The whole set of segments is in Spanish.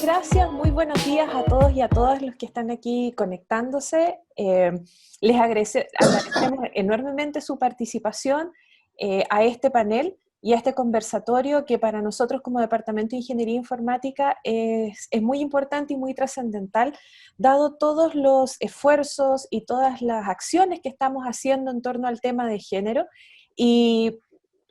gracias, muy buenos días a todos y a todas los que están aquí conectándose. Agradecemos enormemente su participación a este panel y a este conversatorio que para nosotros como Departamento de Ingeniería Informática es muy importante y muy trascendental, dado todos los esfuerzos y todas las acciones que estamos haciendo en torno al tema de género. Y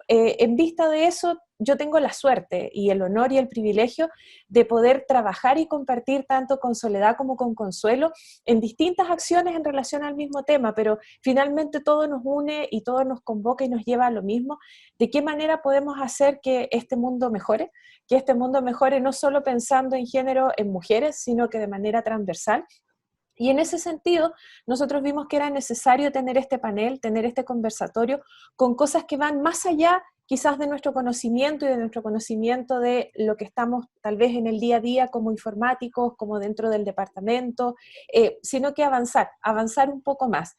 en vista de eso, yo tengo la suerte y el honor y el privilegio de poder trabajar y compartir tanto con Soledad como con Consuelo en distintas acciones en relación al mismo tema, pero finalmente todo nos une y todo nos convoca y nos lleva a lo mismo. ¿De qué manera podemos hacer que este mundo mejore? Que este mundo mejore no solo pensando en género en mujeres, sino que de manera transversal. Y en ese sentido, nosotros vimos que era necesario tener este panel, tener este conversatorio con cosas que van más allá quizás de nuestro conocimiento y de nuestro conocimiento de lo que estamos tal vez en el día a día como informáticos, como dentro del departamento, sino que avanzar un poco más.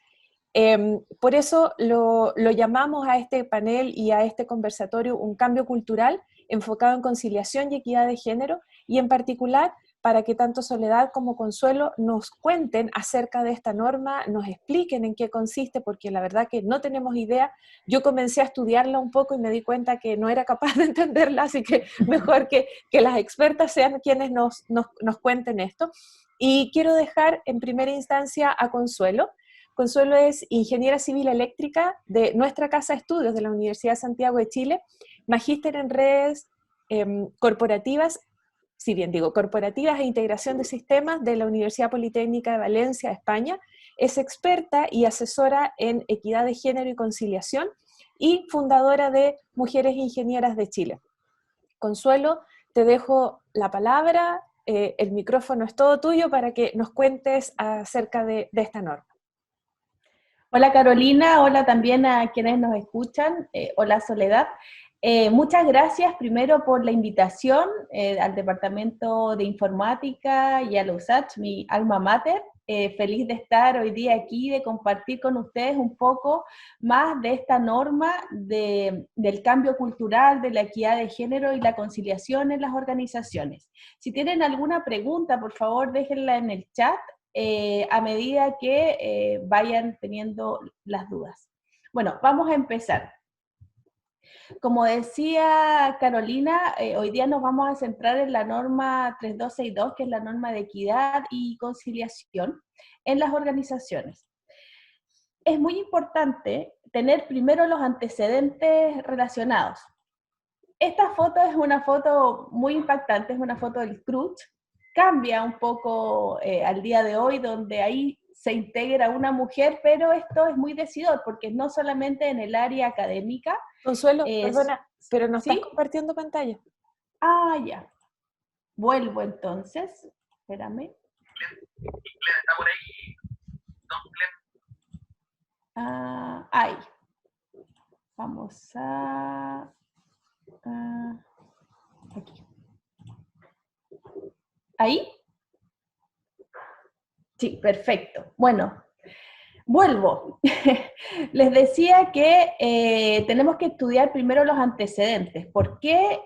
Por eso lo llamamos a este panel y a este conversatorio un cambio cultural enfocado en conciliación y equidad de género, y en particular para que tanto Soledad como Consuelo nos cuenten acerca de esta norma, nos expliquen en qué consiste, porque la verdad que no tenemos idea. Yo comencé a estudiarla un poco y me di cuenta que no era capaz de entenderla, así que mejor que las expertas sean quienes nos cuenten esto. Y quiero dejar en primera instancia a Consuelo. Consuelo es ingeniera civil eléctrica de nuestra casa de estudios de la Universidad de Santiago de Chile, magíster en redes corporativas, si bien digo corporativas e integración de sistemas de la Universidad Politécnica de Valencia, España. Es experta y asesora en equidad de género y conciliación y fundadora de Mujeres Ingenieras de Chile. Consuelo, te dejo la palabra, el micrófono es todo tuyo para que nos cuentes acerca de esta norma. Hola Carolina, hola también a quienes nos escuchan, hola Soledad. Muchas gracias primero por la invitación al Departamento de Informática y a la USACH, mi alma mater. Feliz de estar hoy día aquí, de compartir con ustedes un poco más de esta norma del cambio cultural, de la equidad de género y la conciliación en las organizaciones. Si tienen alguna pregunta, por favor déjenla en el chat. A medida que vayan teniendo las dudas. Bueno, vamos a empezar. Como decía Carolina, hoy día nos vamos a centrar en la norma 3262, que es la norma de equidad y conciliación en las organizaciones. Es muy importante tener primero los antecedentes relacionados. Esta foto es una foto muy impactante, es una foto del CRUCH. Cambia un poco al día de hoy, donde ahí se integra una mujer, pero esto es muy decidor, porque no solamente en el área académica. Consuelo, perdona, pero no estás ¿Sí? compartiendo pantalla. Ah, ya. Vuelvo entonces. Espérame. Glenn está por ahí. Don Glenn. Ah, ahí. Vamos a... aquí. ¿Ahí? Sí, perfecto. Bueno, vuelvo. Les decía que tenemos que estudiar primero los antecedentes. ¿Por qué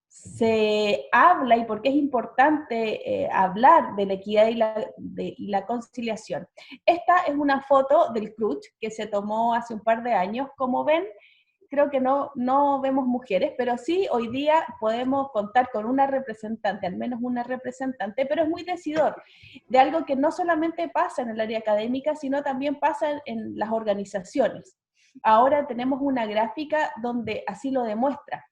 se habla y por qué es importante hablar de la equidad y la conciliación? Esta es una foto del CRUCH que se tomó hace un par de años. Como ven, creo que no vemos mujeres, pero sí hoy día podemos contar con una representante, al menos una representante, pero es muy decidor de algo que no solamente pasa en el área académica, sino también pasa en las organizaciones. Ahora tenemos una gráfica donde así lo demuestra.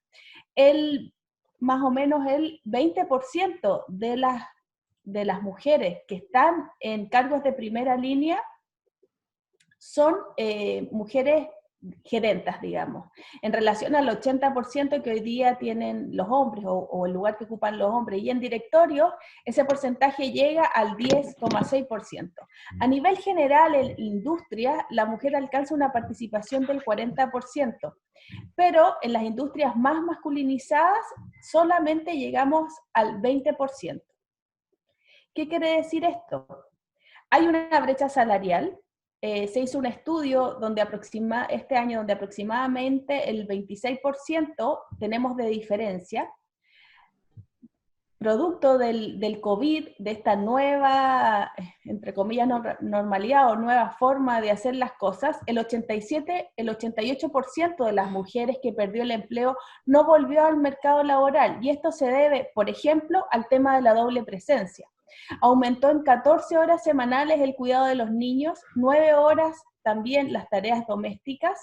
Más o menos el 20% de las mujeres que están en cargos de primera línea son mujeres gerentas, digamos, en relación al 80% que hoy día tienen los hombres o el lugar que ocupan los hombres, y en directorio ese porcentaje llega al 10,6%. A nivel general, en industria, la mujer alcanza una participación del 40%, pero en las industrias más masculinizadas solamente llegamos al 20%. ¿Qué quiere decir esto? Hay una brecha salarial. Se hizo un estudio este año donde aproximadamente el 26% tenemos de diferencia producto del COVID, de esta nueva, entre comillas, normalidad o nueva forma de hacer las cosas, el 88% de las mujeres que perdió el empleo no volvió al mercado laboral. Y esto se debe, por ejemplo, al tema de la doble presencia. Aumentó en 14 horas semanales el cuidado de los niños, 9 horas también las tareas domésticas,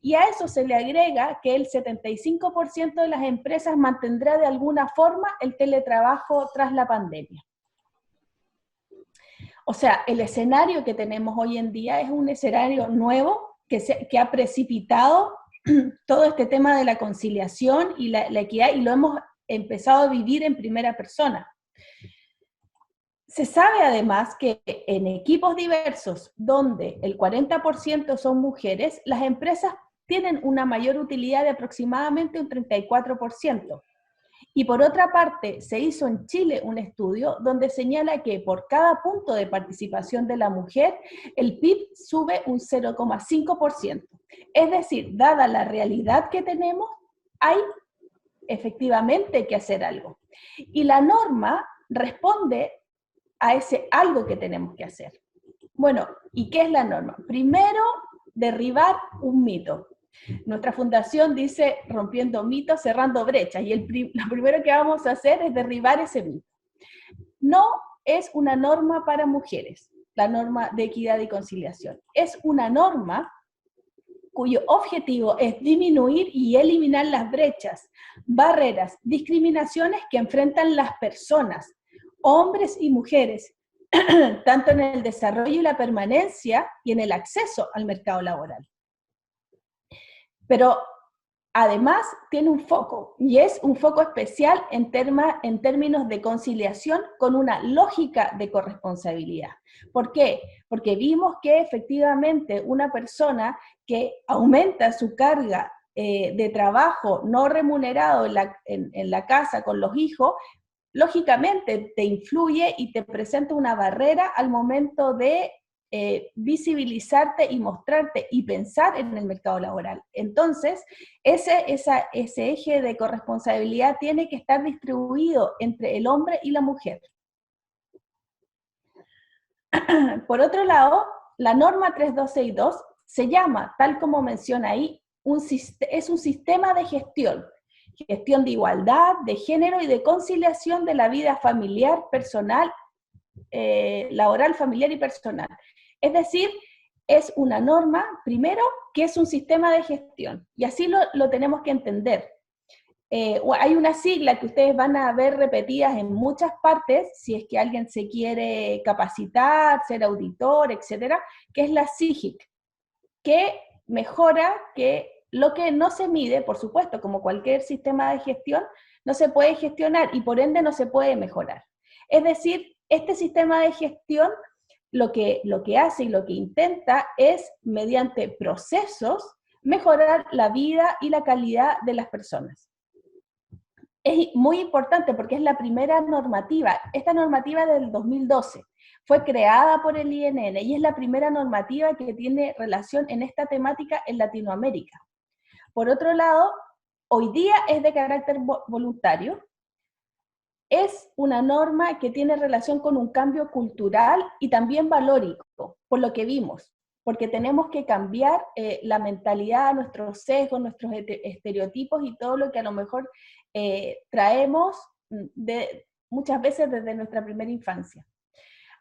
y a eso se le agrega que el 75% de las empresas mantendrá de alguna forma el teletrabajo tras la pandemia. O sea, el escenario que tenemos hoy en día es un escenario nuevo que ha precipitado todo este tema de la conciliación y la equidad, y lo hemos empezado a vivir en primera persona. Se sabe además que en equipos diversos, donde el 40% son mujeres, las empresas tienen una mayor utilidad de aproximadamente un 34%. Y por otra parte, se hizo en Chile un estudio donde señala que por cada punto de participación de la mujer, el PIB sube un 0,5%. Es decir, dada la realidad que tenemos, hay efectivamente que hacer algo. Y la norma responde a ese algo que tenemos que hacer. Bueno, ¿y qué es la norma? Primero, derribar un mito. Nuestra fundación dice, rompiendo mitos, cerrando brechas, y lo primero que vamos a hacer es derribar ese mito. No es una norma para mujeres, la norma de equidad y conciliación. Es una norma cuyo objetivo es disminuir y eliminar las brechas, barreras, discriminaciones que enfrentan las personas, hombres y mujeres, tanto en el desarrollo y la permanencia y en el acceso al mercado laboral. Pero además tiene un foco, y es un foco especial en términos de conciliación con una lógica de corresponsabilidad. ¿Por qué? Porque vimos que efectivamente una persona que aumenta su carga de trabajo no remunerado en la casa con los hijos, lógicamente te influye y te presenta una barrera al momento de visibilizarte y mostrarte y pensar en el mercado laboral. Entonces, ese eje de corresponsabilidad tiene que estar distribuido entre el hombre y la mujer. Por otro lado, la norma 3262 se llama, tal como menciona ahí, es un sistema de gestión de igualdad, de género y de conciliación de la vida familiar, personal, laboral, familiar y personal. Es decir, es una norma, primero, que es un sistema de gestión, y así lo tenemos que entender. Hay una sigla que ustedes van a ver repetidas en muchas partes, si es que alguien se quiere capacitar, ser auditor, etcétera, que es la SIGIC, que mejora que lo que no se mide, por supuesto, como cualquier sistema de gestión, no se puede gestionar y por ende no se puede mejorar. Es decir, este sistema de gestión lo que hace y lo que intenta es, mediante procesos, mejorar la vida y la calidad de las personas. Es muy importante porque es la primera normativa. Esta normativa es del 2012. Fue creada por el INN y es la primera normativa que tiene relación en esta temática en Latinoamérica. Por otro lado, hoy día es de carácter voluntario. Es una norma que tiene relación con un cambio cultural y también valórico, por lo que vimos, porque tenemos que cambiar la mentalidad, nuestros sesgos, nuestros estereotipos y todo lo que a lo mejor traemos muchas veces desde nuestra primera infancia.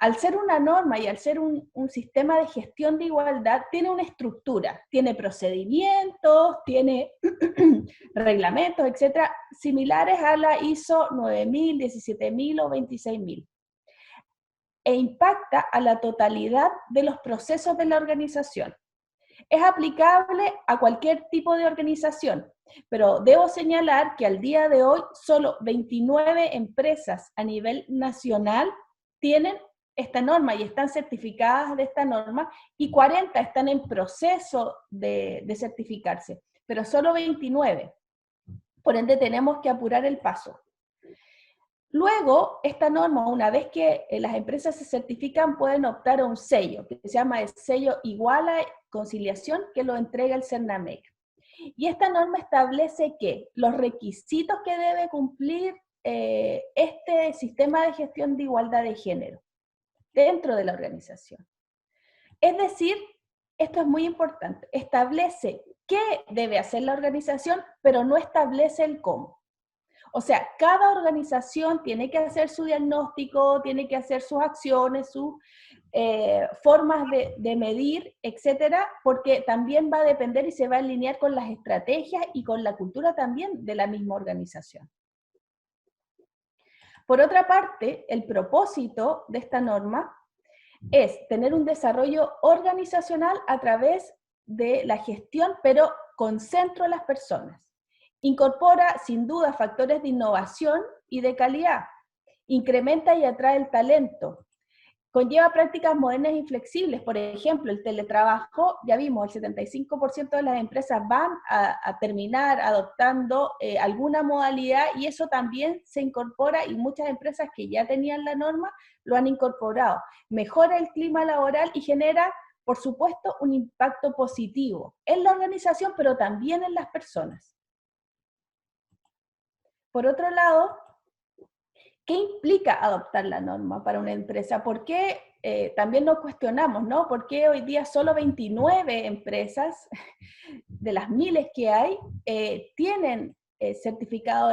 Al ser una norma y al ser un sistema de gestión de igualdad, tiene una estructura, tiene procedimientos, tiene reglamentos, etcétera, similares a la ISO 9000, 17000 o 26000. E impacta a la totalidad de los procesos de la organización. Es aplicable a cualquier tipo de organización, pero debo señalar que al día de hoy solo 29 empresas a nivel nacional tienen esta norma y están certificadas de esta norma, y 40 están en proceso de certificarse, pero solo 29. Por ende tenemos que apurar el paso. Luego, esta norma, una vez que las empresas se certifican, pueden optar a un sello, que se llama el sello Iguala Conciliación, que lo entrega el CERNAMEC. Y esta norma establece que los requisitos que debe cumplir este sistema de gestión de igualdad de género dentro de la organización. Es decir, esto es muy importante, establece qué debe hacer la organización, pero no establece el cómo. O sea, cada organización tiene que hacer su diagnóstico, tiene que hacer sus acciones, sus formas de medir, etcétera, porque también va a depender y se va a alinear con las estrategias y con la cultura también de la misma organización. Por otra parte, el propósito de esta norma es tener un desarrollo organizacional a través de la gestión, pero con centro a las personas. Incorpora, sin duda, factores de innovación y de calidad. Incrementa y atrae el talento. Conlleva prácticas modernas y flexibles. Por ejemplo, el teletrabajo, ya vimos, el 75% de las empresas van a terminar adoptando alguna modalidad, y eso también se incorpora, y muchas empresas que ya tenían la norma lo han incorporado. Mejora el clima laboral y genera, por supuesto, un impacto positivo en la organización, pero también en las personas. Por otro lado, ¿qué implica adoptar la norma para una empresa? ¿Por qué también nos cuestionamos, ¿no? ¿Por qué hoy día solo 29 empresas de las miles que hay tienen certificado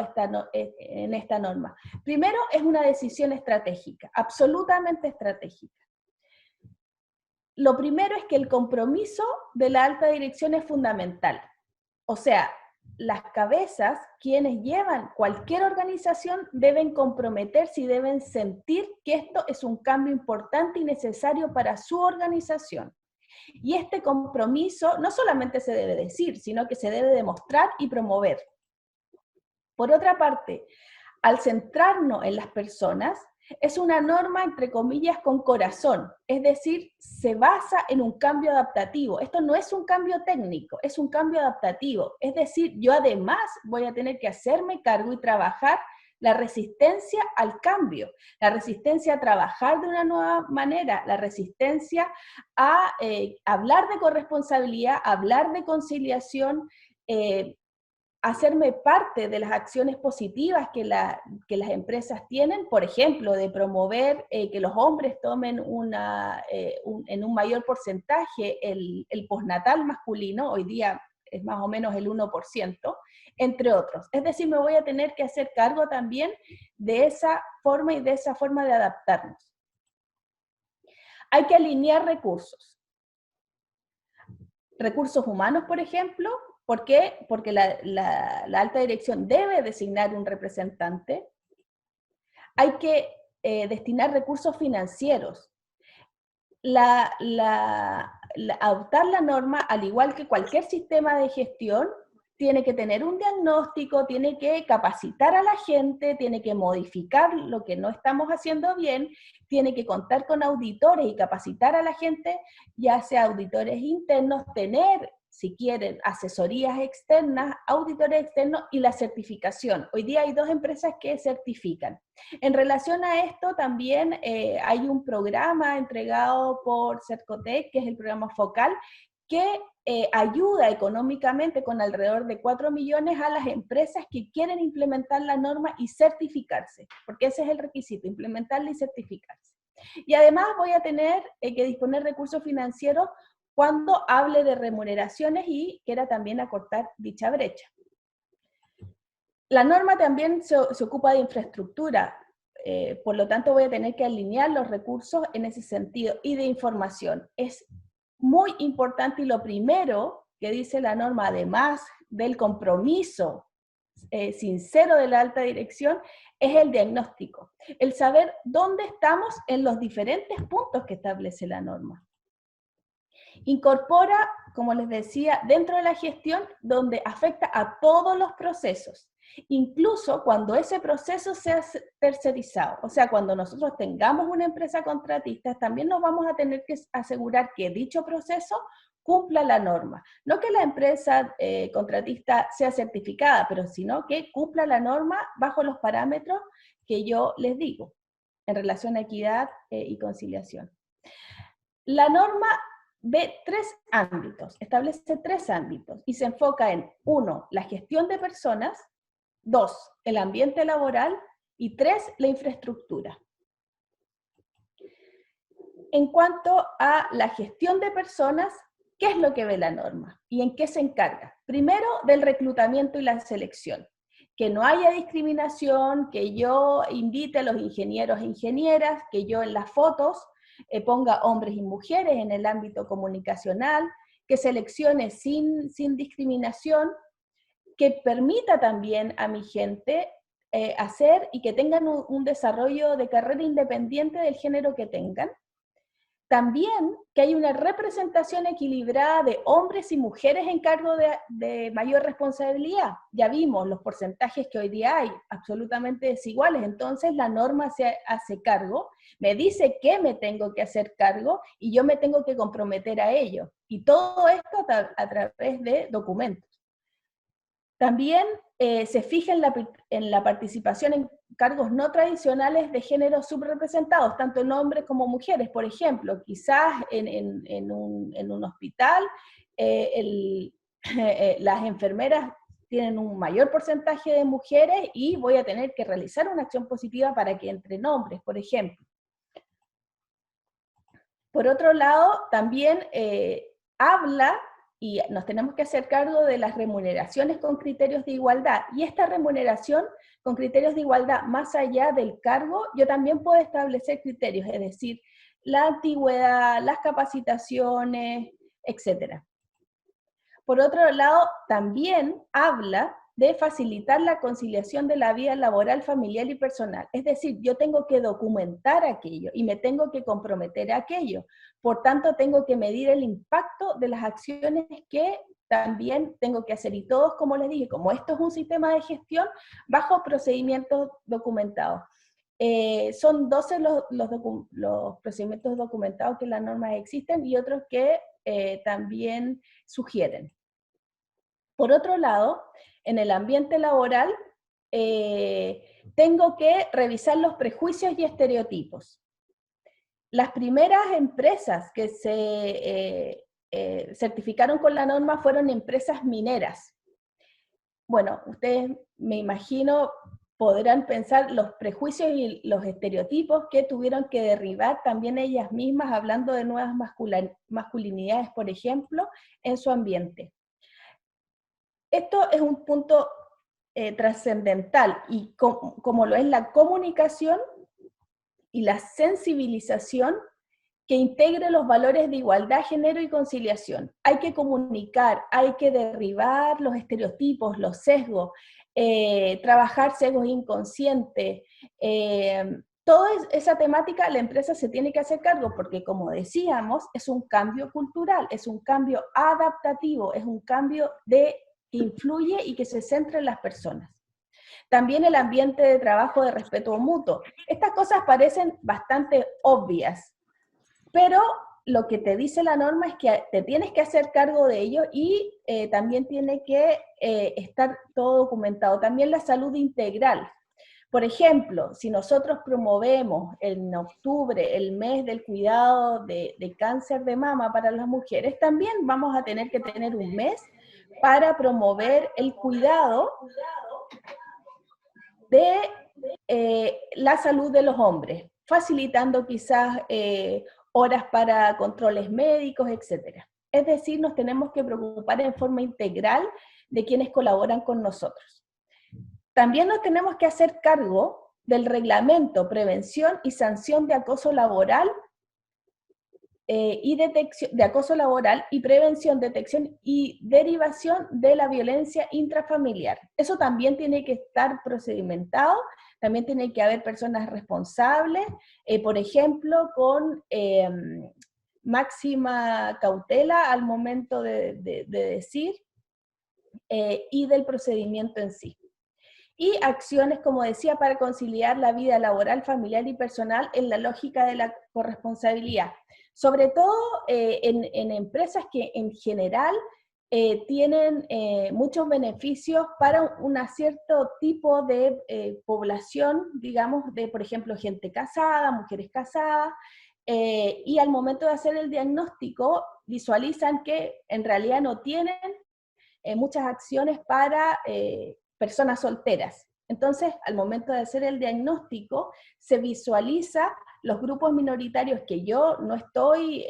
en esta norma? Primero, es una decisión estratégica, absolutamente estratégica. Lo primero es que el compromiso de la alta dirección es fundamental. O sea, las cabezas, quienes llevan cualquier organización, deben comprometerse y deben sentir que esto es un cambio importante y necesario para su organización. Y este compromiso no solamente se debe decir, sino que se debe demostrar y promover. Por otra parte, al centrarnos en las personas, es una norma, entre comillas, con corazón, es decir, se basa en un cambio adaptativo. Esto no es un cambio técnico, es un cambio adaptativo. Es decir, yo además voy a tener que hacerme cargo y trabajar la resistencia al cambio, la resistencia a trabajar de una nueva manera, la resistencia a hablar de corresponsabilidad, hablar de conciliación, hacerme parte de las acciones positivas que las empresas tienen, por ejemplo, de promover que los hombres tomen en un mayor porcentaje el postnatal masculino, hoy día es más o menos el 1%, entre otros. Es decir, me voy a tener que hacer cargo también de esa forma y de esa forma de adaptarnos. Hay que alinear recursos. Recursos humanos, por ejemplo. ¿Por qué? Porque la alta dirección debe designar un representante. Hay que destinar recursos financieros. Adoptar la norma, al igual que cualquier sistema de gestión, tiene que tener un diagnóstico, tiene que capacitar a la gente, tiene que modificar lo que no estamos haciendo bien, tiene que contar con auditores y capacitar a la gente, ya sea auditores internos, tener, si quieren, asesorías externas, auditores externos y la certificación. Hoy día hay 2 empresas que certifican. En relación a esto también hay un programa entregado por Cercotec, que es el programa Focal, que ayuda económicamente con alrededor de 4 millones a las empresas que quieren implementar la norma y certificarse, porque ese es el requisito, implementarla y certificarse. Y además voy a tener que disponer recursos financieros cuando hable de remuneraciones y quiera también acortar dicha brecha. La norma también se ocupa de infraestructura, por lo tanto voy a tener que alinear los recursos en ese sentido, y de información. Es muy importante, y lo primero que dice la norma, además del compromiso sincero de la alta dirección, es el diagnóstico, el saber dónde estamos en los diferentes puntos que establece la norma. Incorpora, como les decía, dentro de la gestión donde afecta a todos los procesos, incluso cuando ese proceso sea tercerizado. O sea, cuando nosotros tengamos una empresa contratista, también nos vamos a tener que asegurar que dicho proceso cumpla la norma. No que la empresa contratista sea certificada, pero sino que cumpla la norma bajo los parámetros que yo les digo, en relación a equidad y conciliación. La norma ve 3 ámbitos, establece 3 ámbitos y se enfoca en 1, la gestión de personas, 2, el ambiente laboral Y 3, la infraestructura. En cuanto a la gestión de personas, ¿qué es lo que ve la norma? ¿Y en qué se encarga? Primero, del reclutamiento y la selección. Que no haya discriminación, que yo invite a los ingenieros e ingenieras, que yo en las fotos ponga hombres y mujeres en el ámbito comunicacional, que seleccione sin discriminación, que permita también a mi gente hacer y que tengan un desarrollo de carrera independiente del género que tengan. También que hay una representación equilibrada de hombres y mujeres en cargo de mayor responsabilidad. Ya vimos los porcentajes que hoy día hay, absolutamente desiguales. Entonces la norma se hace cargo, me dice que me tengo que hacer cargo y yo me tengo que comprometer a ello. Y todo esto a través de documentos. También se fija en la participación en cargos no tradicionales de géneros subrepresentados, tanto en hombres como mujeres. Por ejemplo, quizás en un hospital las enfermeras tienen un mayor porcentaje de mujeres y voy a tener que realizar una acción positiva para que entren hombres, por ejemplo. Por otro lado, también habla y nos tenemos que hacer cargo de las remuneraciones con criterios de igualdad. Y esta remuneración con criterios de igualdad, más allá del cargo, yo también puedo establecer criterios, es decir, la antigüedad, las capacitaciones, etc. Por otro lado, también habla de facilitar la conciliación de la vida laboral, familiar y personal. Es decir, yo tengo que documentar aquello y me tengo que comprometer a aquello. Por tanto, tengo que medir el impacto de las acciones que también tengo que hacer. Y todos, como les dije, como esto es un sistema de gestión, bajo procedimientos documentados. Son 12 los procedimientos documentados que en las normas existen y otros que también sugieren. Por otro lado, en el ambiente laboral, tengo que revisar los prejuicios y estereotipos. Las primeras empresas que se certificaron con la norma fueron empresas mineras. Bueno, ustedes, me imagino, podrán pensar los prejuicios y los estereotipos que tuvieron que derribar también ellas mismas, hablando de nuevas masculinidades, por ejemplo, en su ambiente. Esto es un punto trascendental, y como lo es la comunicación y la sensibilización que integre los valores de igualdad, género y conciliación. Hay que comunicar, hay que derribar los estereotipos, los sesgos, trabajar sesgos inconscientes. Toda esa temática la empresa se tiene que hacer cargo porque, como decíamos, es un cambio cultural, es un cambio adaptativo, es un cambio que influye y que se centra en las personas. También el ambiente de trabajo de respeto mutuo. Estas cosas parecen bastante obvias, pero lo que te dice la norma es que te tienes que hacer cargo de ello y también tiene que estar todo documentado. También la salud integral. Por ejemplo, si nosotros promovemos en octubre el mes del cuidado de cáncer de mama para las mujeres, también vamos a tener que tener un mes para promover el cuidado de la salud de los hombres, facilitando quizás horas para controles médicos, etc. Es decir, nos tenemos que preocupar en forma integral de quienes colaboran con nosotros. También nos tenemos que hacer cargo del reglamento, prevención y sanción de acoso laboral y detección de acoso laboral y prevención, detección y derivación de la violencia intrafamiliar. Eso también tiene que estar procedimentado, también tiene que haber personas responsables, por ejemplo, con máxima cautela al momento de decir y del procedimiento en sí. Y acciones, como decía, para conciliar la vida laboral, familiar y personal en la lógica de la corresponsabilidad. Sobre todo en empresas que en general tienen muchos beneficios para un cierto tipo de población, digamos, de, por ejemplo, gente casada, mujeres casadas, y al momento de hacer el diagnóstico visualizan que en realidad no tienen muchas acciones para personas solteras. Entonces, al momento de hacer el diagnóstico, se visualiza los grupos minoritarios que yo no estoy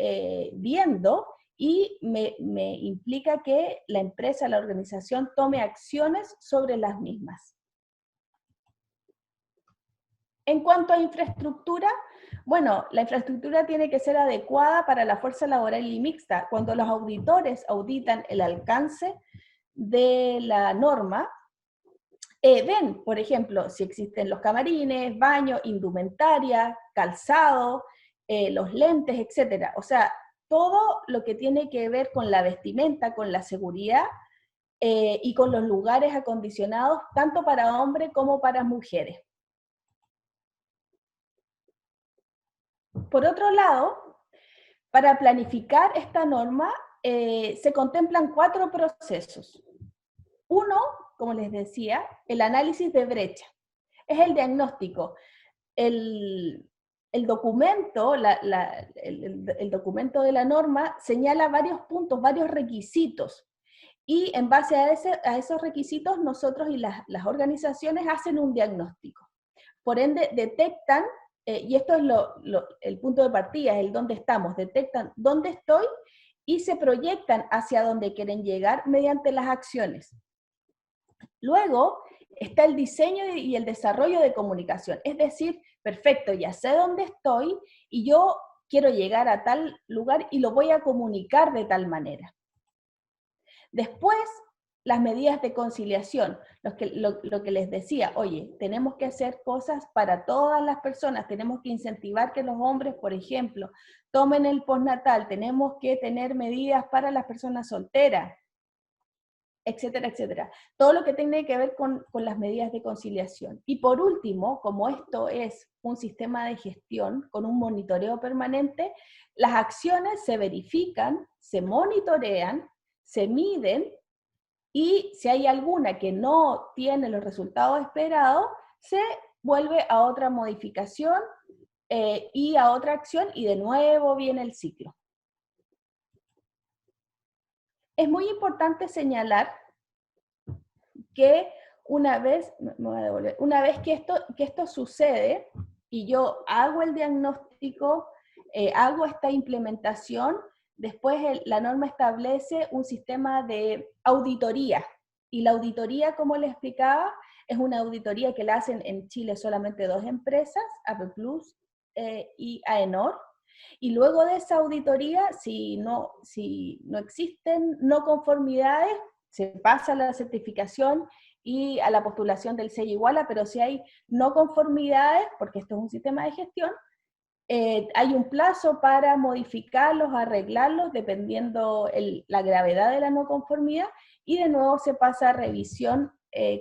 viendo, y me implica que la empresa, la organización, tome acciones sobre las mismas. En cuanto a infraestructura, bueno, la infraestructura tiene que ser adecuada para la fuerza laboral y mixta. Cuando los auditores auditan el alcance de la norma, ven, por ejemplo, si existen los camarines, baños, indumentaria, calzado, los lentes, etc. O sea, todo lo que tiene que ver con la vestimenta, con la seguridad y con los lugares acondicionados, tanto para hombres como para mujeres. Por otro lado, para planificar esta norma se contemplan 4 procesos. Uno, como les decía, el análisis de brecha. Es el diagnóstico. El documento, el documento de la norma señala varios puntos, varios requisitos. Y en base a esos requisitos, nosotros y las organizaciones hacen un diagnóstico. Por ende, detectan, y esto es el punto de partida, es el dónde estamos, detectan dónde estoy y se proyectan hacia dónde quieren llegar mediante las acciones. Luego está el diseño y el desarrollo de comunicación, es decir, perfecto, ya sé dónde estoy y yo quiero llegar a tal lugar y lo voy a comunicar de tal manera. Después, las medidas de conciliación, lo que les decía, oye, tenemos que hacer cosas para todas las personas, tenemos que incentivar que los hombres, por ejemplo, tomen el postnatal, tenemos que tener medidas para las personas solteras, etcétera, etcétera. Todo lo que tiene que ver con las medidas de conciliación. Y por último, como esto es un sistema de gestión con un monitoreo permanente, las acciones se verifican, se monitorean, se miden, y si hay alguna que no tiene los resultados esperados, se vuelve a otra modificación y a otra acción, y de nuevo viene el ciclo. Es muy importante señalar que una vez que esto sucede y yo hago el diagnóstico, hago esta implementación, después la norma establece un sistema de auditoría. Y la auditoría, como les explicaba, es una auditoría que la hacen en Chile solamente 2 empresas, AP Plus y AENOR. Y luego de esa auditoría, si no existen no conformidades, se pasa a la certificación y a la postulación del sello Iguala, pero si hay no conformidades, porque esto es un sistema de gestión, hay un plazo para modificarlos, arreglarlos, dependiendo la gravedad de la no conformidad, y de nuevo se pasa a revisión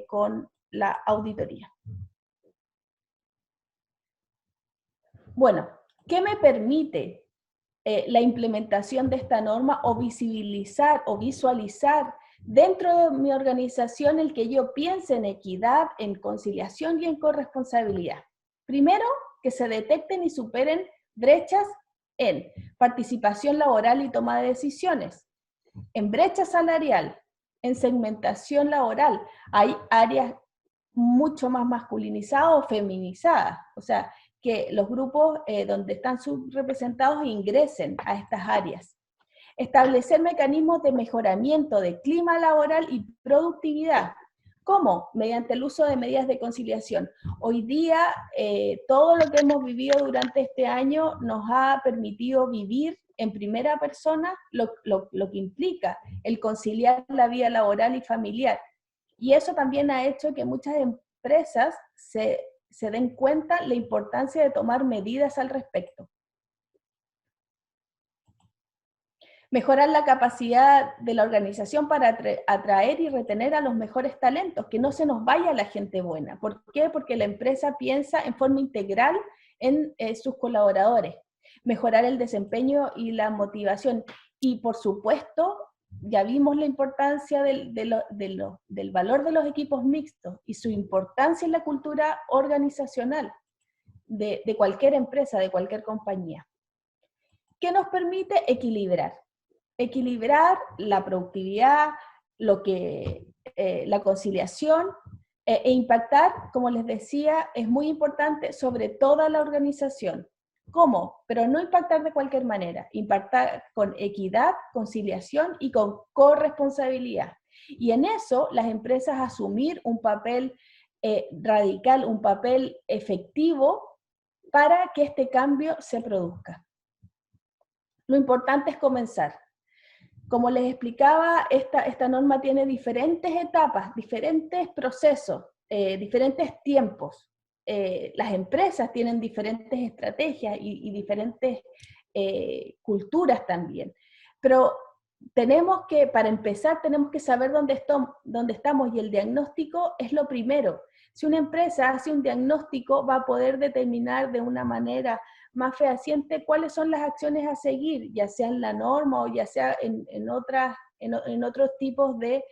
con la auditoría. Bueno, ¿qué me permite la implementación de esta norma o visibilizar o visualizar dentro de mi organización el que yo piense en equidad, en conciliación y en corresponsabilidad? Primero, que se detecten y superen brechas en participación laboral y toma de decisiones, en brecha salarial, en segmentación laboral. Hay áreas mucho más masculinizadas o feminizadas, o sea, que los grupos donde están subrepresentados ingresen a estas áreas. Establecer mecanismos de mejoramiento de clima laboral y productividad. ¿Cómo? Mediante el uso de medidas de conciliación. Hoy día, todo lo que hemos vivido durante este año nos ha permitido vivir en primera persona lo que implica el conciliar la vida laboral y familiar. Y eso también ha hecho que muchas empresas se den cuenta la importancia de tomar medidas al respecto. Mejorar la capacidad de la organización para atraer y retener a los mejores talentos, que no se nos vaya la gente buena. ¿Por qué? Porque la empresa piensa en forma integral en sus colaboradores. Mejorar el desempeño y la motivación. Y por supuesto, ya vimos la importancia del valor de los equipos mixtos y su importancia en la cultura organizacional de cualquier empresa, de cualquier compañía. ¿Qué nos permite equilibrar? Equilibrar la productividad, la conciliación, E impactar, como les decía, es muy importante sobre toda la organización. ¿Cómo? Pero no impactar de cualquier manera, impactar con equidad, conciliación y con corresponsabilidad. Y en eso las empresas asumir un papel radical, un papel efectivo para que este cambio se produzca. Lo importante es comenzar. Como les explicaba, esta norma tiene diferentes etapas, diferentes procesos, diferentes tiempos. Las empresas tienen diferentes estrategias y diferentes culturas también. Pero para empezar, tenemos que saber dónde estamos, y el diagnóstico es lo primero. Si una empresa hace un diagnóstico, va a poder determinar de una manera más fehaciente cuáles son las acciones a seguir, ya sea en la norma o ya sea en otros tipos de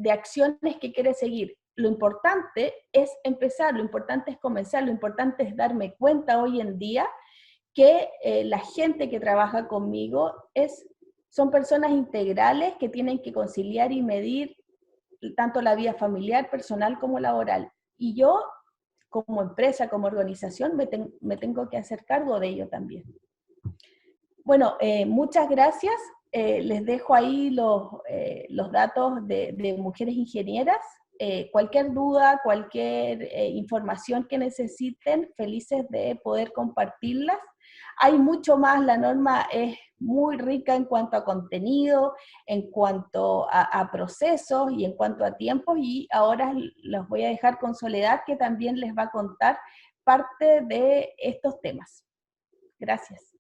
acciones que quiere seguir. Lo importante es empezar, lo importante es comenzar, lo importante es darme cuenta hoy en día que la gente que trabaja conmigo son personas integrales que tienen que conciliar y medir tanto la vida familiar, personal como laboral. Y yo, como empresa, como organización, me tengo que hacer cargo de ello también. Bueno, muchas gracias. Les dejo ahí los datos de Mujeres Ingenieras. Cualquier duda, cualquier información que necesiten, felices de poder compartirlas. Hay mucho más, la norma es muy rica en cuanto a contenido, en cuanto a procesos y en cuanto a tiempos, y ahora los voy a dejar con Soledad, que también les va a contar parte de estos temas. Gracias.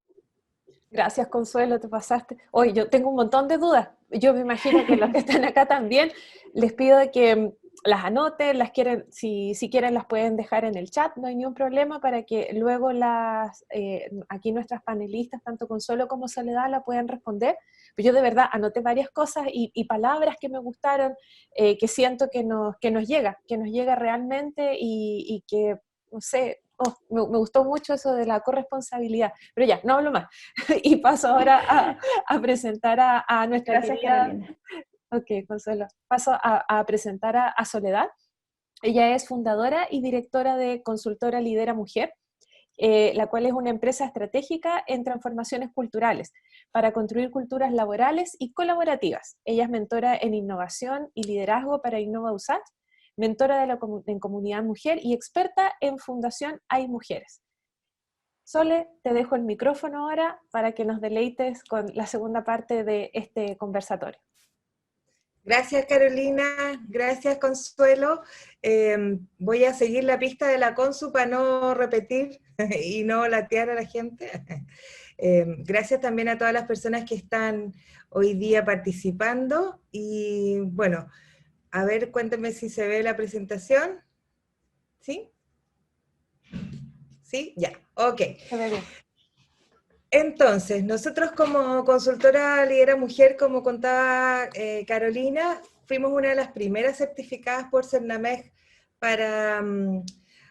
Gracias, Consuelo, te pasaste. Hoy yo tengo un montón de dudas. Yo me imagino que los que están acá también, les pido que las anoten, si quieren las pueden dejar en el chat, no hay ningún problema, para que luego aquí nuestras panelistas, tanto Consuelo como Soledad, la puedan responder. Pero yo de verdad anoté varias cosas y palabras que me gustaron, que siento que nos llega realmente y que, no sé, me gustó mucho eso de la corresponsabilidad. Pero ya, no hablo más. Y paso ahora a presentar a nuestra Gracias, querida... Carolina. Ok, Consuelo. Paso a presentar a Soledad. Ella es fundadora y directora de Consultora Lidera Mujer, la cual es una empresa estratégica en transformaciones culturales para construir culturas laborales y colaborativas. Ella es mentora en innovación y liderazgo para Innova USACH, mentora en Comunidad Mujer y experta en Fundación Hay Mujeres. Sole, te dejo el micrófono ahora para que nos deleites con la segunda parte de este conversatorio. Gracias, Carolina. Gracias, Consuelo. Voy a seguir la pista de la Consu para no repetir y no latear a la gente. Gracias también a todas las personas que están hoy día participando. Y bueno, a ver, cuéntame si se ve la presentación. ¿Sí? ¿Sí? Ya, ok. Se ve bien. Entonces, nosotros como consultora Lidera Mujer, como contaba Carolina, fuimos una de las primeras certificadas por Cernameg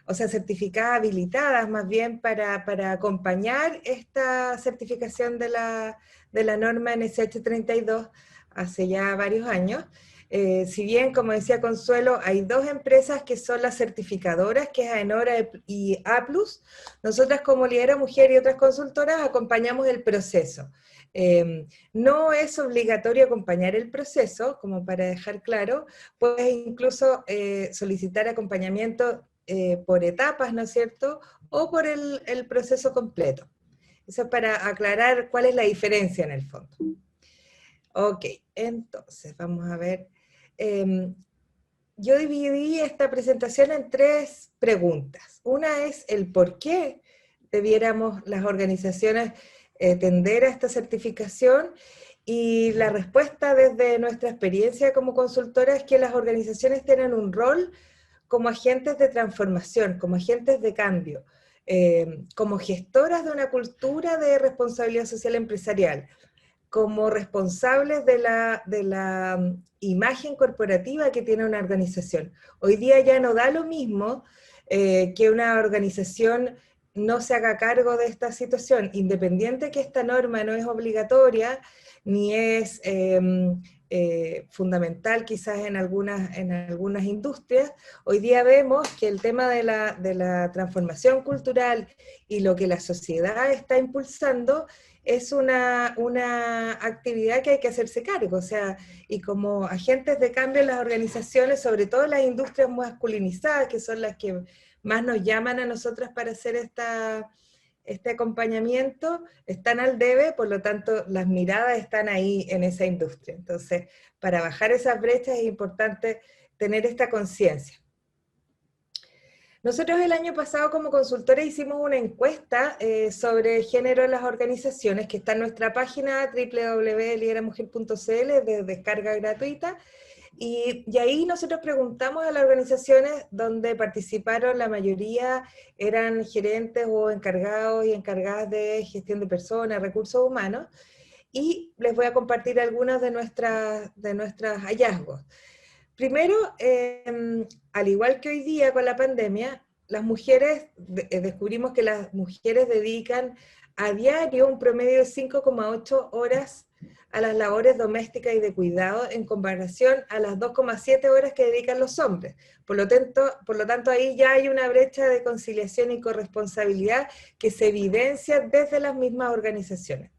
o sea, certificadas, habilitadas más bien para acompañar esta certificación de la norma NSH 32 hace ya varios años. Si bien, como decía Consuelo, hay dos empresas que son las certificadoras, que es AENORA y A+, nosotras como Lidera Mujer y otras consultoras acompañamos el proceso. No es obligatorio acompañar el proceso, como para dejar claro, puedes incluso solicitar acompañamiento por etapas, ¿no es cierto?, o por el proceso completo. Eso es para aclarar cuál es la diferencia en el fondo. Ok, entonces vamos a ver. Yo dividí esta presentación en 3 preguntas. Una es el por qué debiéramos las organizaciones tender a esta certificación, y la respuesta desde nuestra experiencia como consultora es que las organizaciones tienen un rol como agentes de transformación, como agentes de cambio, como gestoras de una cultura de responsabilidad social empresarial, como responsables de la imagen corporativa que tiene una organización. Hoy día ya no da lo mismo que una organización no se haga cargo de esta situación, independiente que esta norma no es obligatoria, ni es fundamental quizás en algunas industrias, hoy día vemos que el tema de la transformación cultural y lo que la sociedad está impulsando es una actividad que hay que hacerse cargo, o sea, y como agentes de cambio en las organizaciones, sobre todo en las industrias masculinizadas, que son las que más nos llaman a nosotras para hacer este acompañamiento, están al debe, por lo tanto las miradas están ahí en esa industria. Entonces, para bajar esas brechas es importante tener esta conciencia. Nosotros el año pasado como consultora hicimos una encuesta sobre género en las organizaciones, que está en nuestra página www.lideramujer.cl de descarga gratuita, y ahí nosotros preguntamos a las organizaciones donde participaron, la mayoría eran gerentes o encargados y encargadas de gestión de personas, recursos humanos, y les voy a compartir algunos de nuestros hallazgos. Primero, al igual que hoy día con la pandemia, las mujeres, descubrimos que las mujeres dedican a diario un promedio de 5,8 horas a las labores domésticas y de cuidado en comparación a las 2,7 horas que dedican los hombres. Por lo tanto, ahí ya hay una brecha de conciliación y corresponsabilidad que se evidencia desde las mismas organizaciones.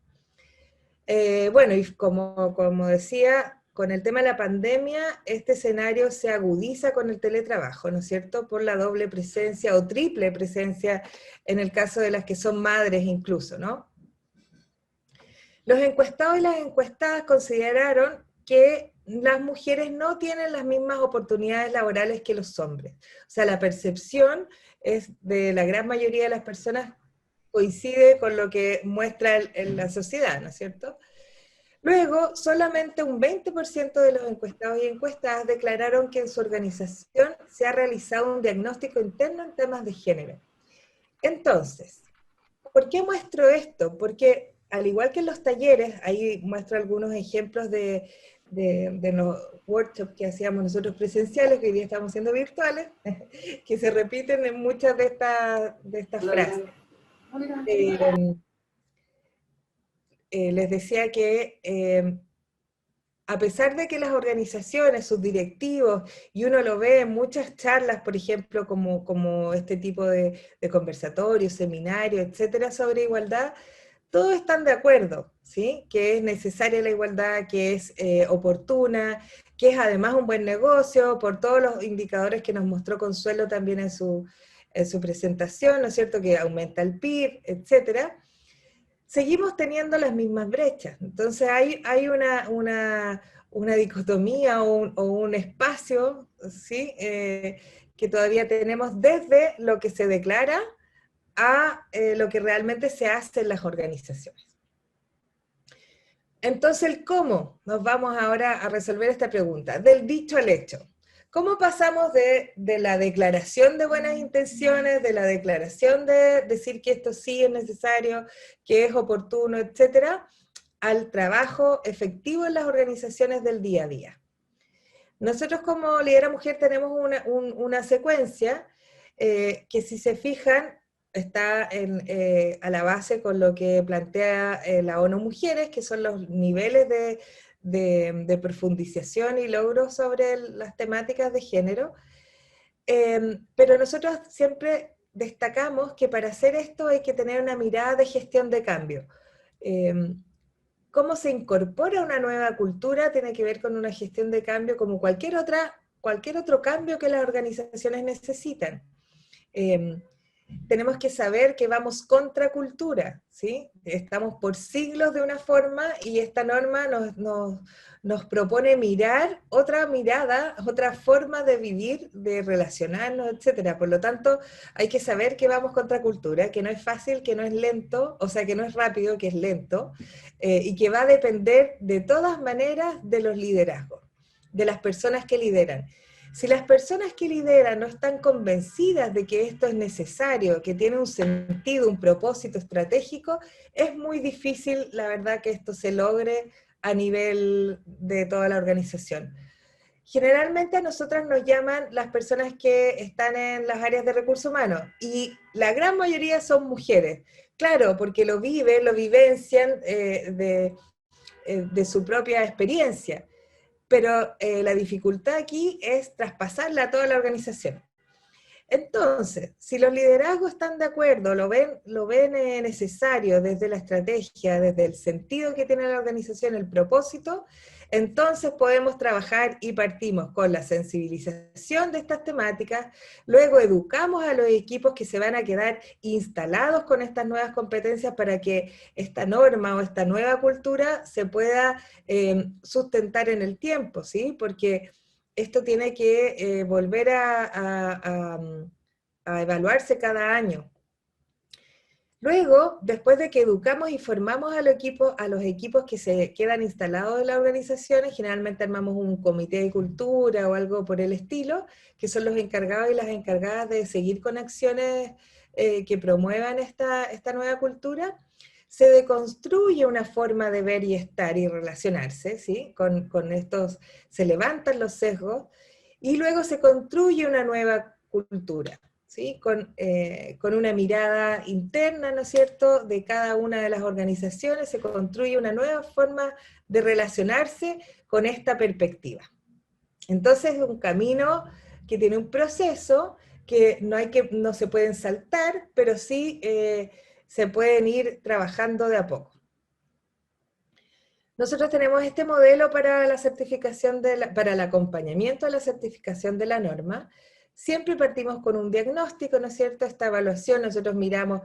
Bueno, y como decía, con el tema de la pandemia, este escenario se agudiza con el teletrabajo, ¿no es cierto? Por la doble presencia o triple presencia en el caso de las que son madres incluso, ¿no? Los encuestados y las encuestadas consideraron que las mujeres no tienen las mismas oportunidades laborales que los hombres. O sea, la percepción es de la gran mayoría de las personas coincide con lo que muestra en la sociedad, ¿no es cierto? Luego, solamente un 20% de los encuestados y encuestadas declararon que en su organización se ha realizado un diagnóstico interno en temas de género. Entonces, ¿por qué muestro esto? Porque al igual que en los talleres, ahí muestro algunos ejemplos de los workshops que hacíamos nosotros presenciales, que hoy día estamos haciendo virtuales, que se repiten en muchas de estas frases. Les decía que a pesar de que las organizaciones, sus directivos, y uno lo ve en muchas charlas, por ejemplo, como este tipo de conversatorios, seminarios, etcétera, sobre igualdad, todos están de acuerdo, ¿sí? Que es necesaria la igualdad, que es oportuna, que es además un buen negocio, por todos los indicadores que nos mostró Consuelo también en su presentación, ¿no es cierto? Que aumenta el PIB, etcétera. Seguimos teniendo las mismas brechas. Entonces hay una dicotomía o un espacio, ¿sí? Que todavía tenemos desde lo que se declara a lo que realmente se hace en las organizaciones. Entonces, el cómo, nos vamos ahora a resolver esta pregunta, del dicho al hecho. ¿Cómo pasamos de la declaración de buenas intenciones, de la declaración de decir que esto sí es necesario, que es oportuno, etcétera, al trabajo efectivo en las organizaciones del día a día? Nosotros como Lidera Mujer tenemos una secuencia que, si se fijan, está a la base con lo que plantea la ONU Mujeres, que son los niveles de profundización y logros sobre las temáticas de género, pero nosotros siempre destacamos que para hacer esto hay que tener una mirada de gestión de cambio. Cómo se incorpora una nueva cultura tiene que ver con una gestión de cambio como cualquier otro cambio que las organizaciones necesitan. Tenemos que saber que vamos contra cultura, ¿sí? Estamos por siglos de una forma y esta norma nos propone mirar otra mirada, otra forma de vivir, de relacionarnos, etc. Por lo tanto, hay que saber que vamos contra cultura, que no es fácil, que no es lento, o sea, que no es rápido, que es lento, y que va a depender de todas maneras de los liderazgos, de las personas que lideran. Si las personas que lideran no están convencidas de que esto es necesario, que tiene un sentido, un propósito estratégico, es muy difícil, la verdad, que esto se logre a nivel de toda la organización. Generalmente a nosotras nos llaman las personas que están en las áreas de recursos humanos, y la gran mayoría son mujeres. Claro, porque lo viven, lo vivencian de su propia experiencia. pero la dificultad aquí es traspasarla a toda la organización. Entonces, si los liderazgos están de acuerdo, lo ven necesario desde la estrategia, desde el sentido que tiene la organización, el propósito, entonces podemos trabajar y partimos con la sensibilización de estas temáticas, luego educamos a los equipos que se van a quedar instalados con estas nuevas competencias para que esta norma o esta nueva cultura se pueda sustentar en el tiempo, ¿sí? Porque esto tiene que volver a evaluarse cada año. Luego, después de que educamos y formamos a los equipos que se quedan instalados en las organizaciones, generalmente armamos un comité de cultura o algo por el estilo, que son los encargados y las encargadas de seguir con acciones que promuevan esta nueva cultura. Se deconstruye una forma de ver y estar y relacionarse, ¿sí? Con estos, se levantan los sesgos, y luego se construye una nueva cultura, ¿sí? Con una mirada interna, ¿no es cierto?, de cada una de las organizaciones, se construye una nueva forma de relacionarse con esta perspectiva. Entonces es un camino que tiene un proceso que no se pueden saltar, pero sí se pueden ir trabajando de a poco. Nosotros tenemos este modelo para la certificación para el acompañamiento a la certificación de la norma. Siempre partimos con un diagnóstico, ¿no es cierto? Esta evaluación, nosotros miramos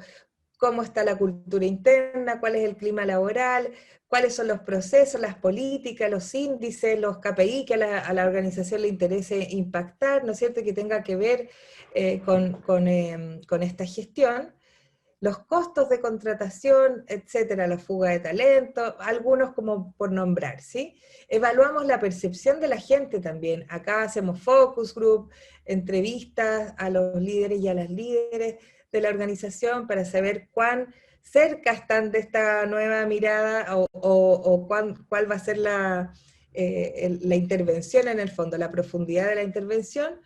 cómo está la cultura interna, cuál es el clima laboral, cuáles son los procesos, las políticas, los índices, los KPI que a la organización le interese impactar, ¿no es cierto?, que tenga que ver con esta gestión. Los costos de contratación, etcétera, la fuga de talento, algunos como por nombrar, ¿sí? Evaluamos la percepción de la gente también. Acá hacemos focus group, entrevistas a los líderes y a las líderes de la organización para saber cuán cerca están de esta nueva mirada o cuál va a ser la intervención en el fondo, la profundidad de la intervención.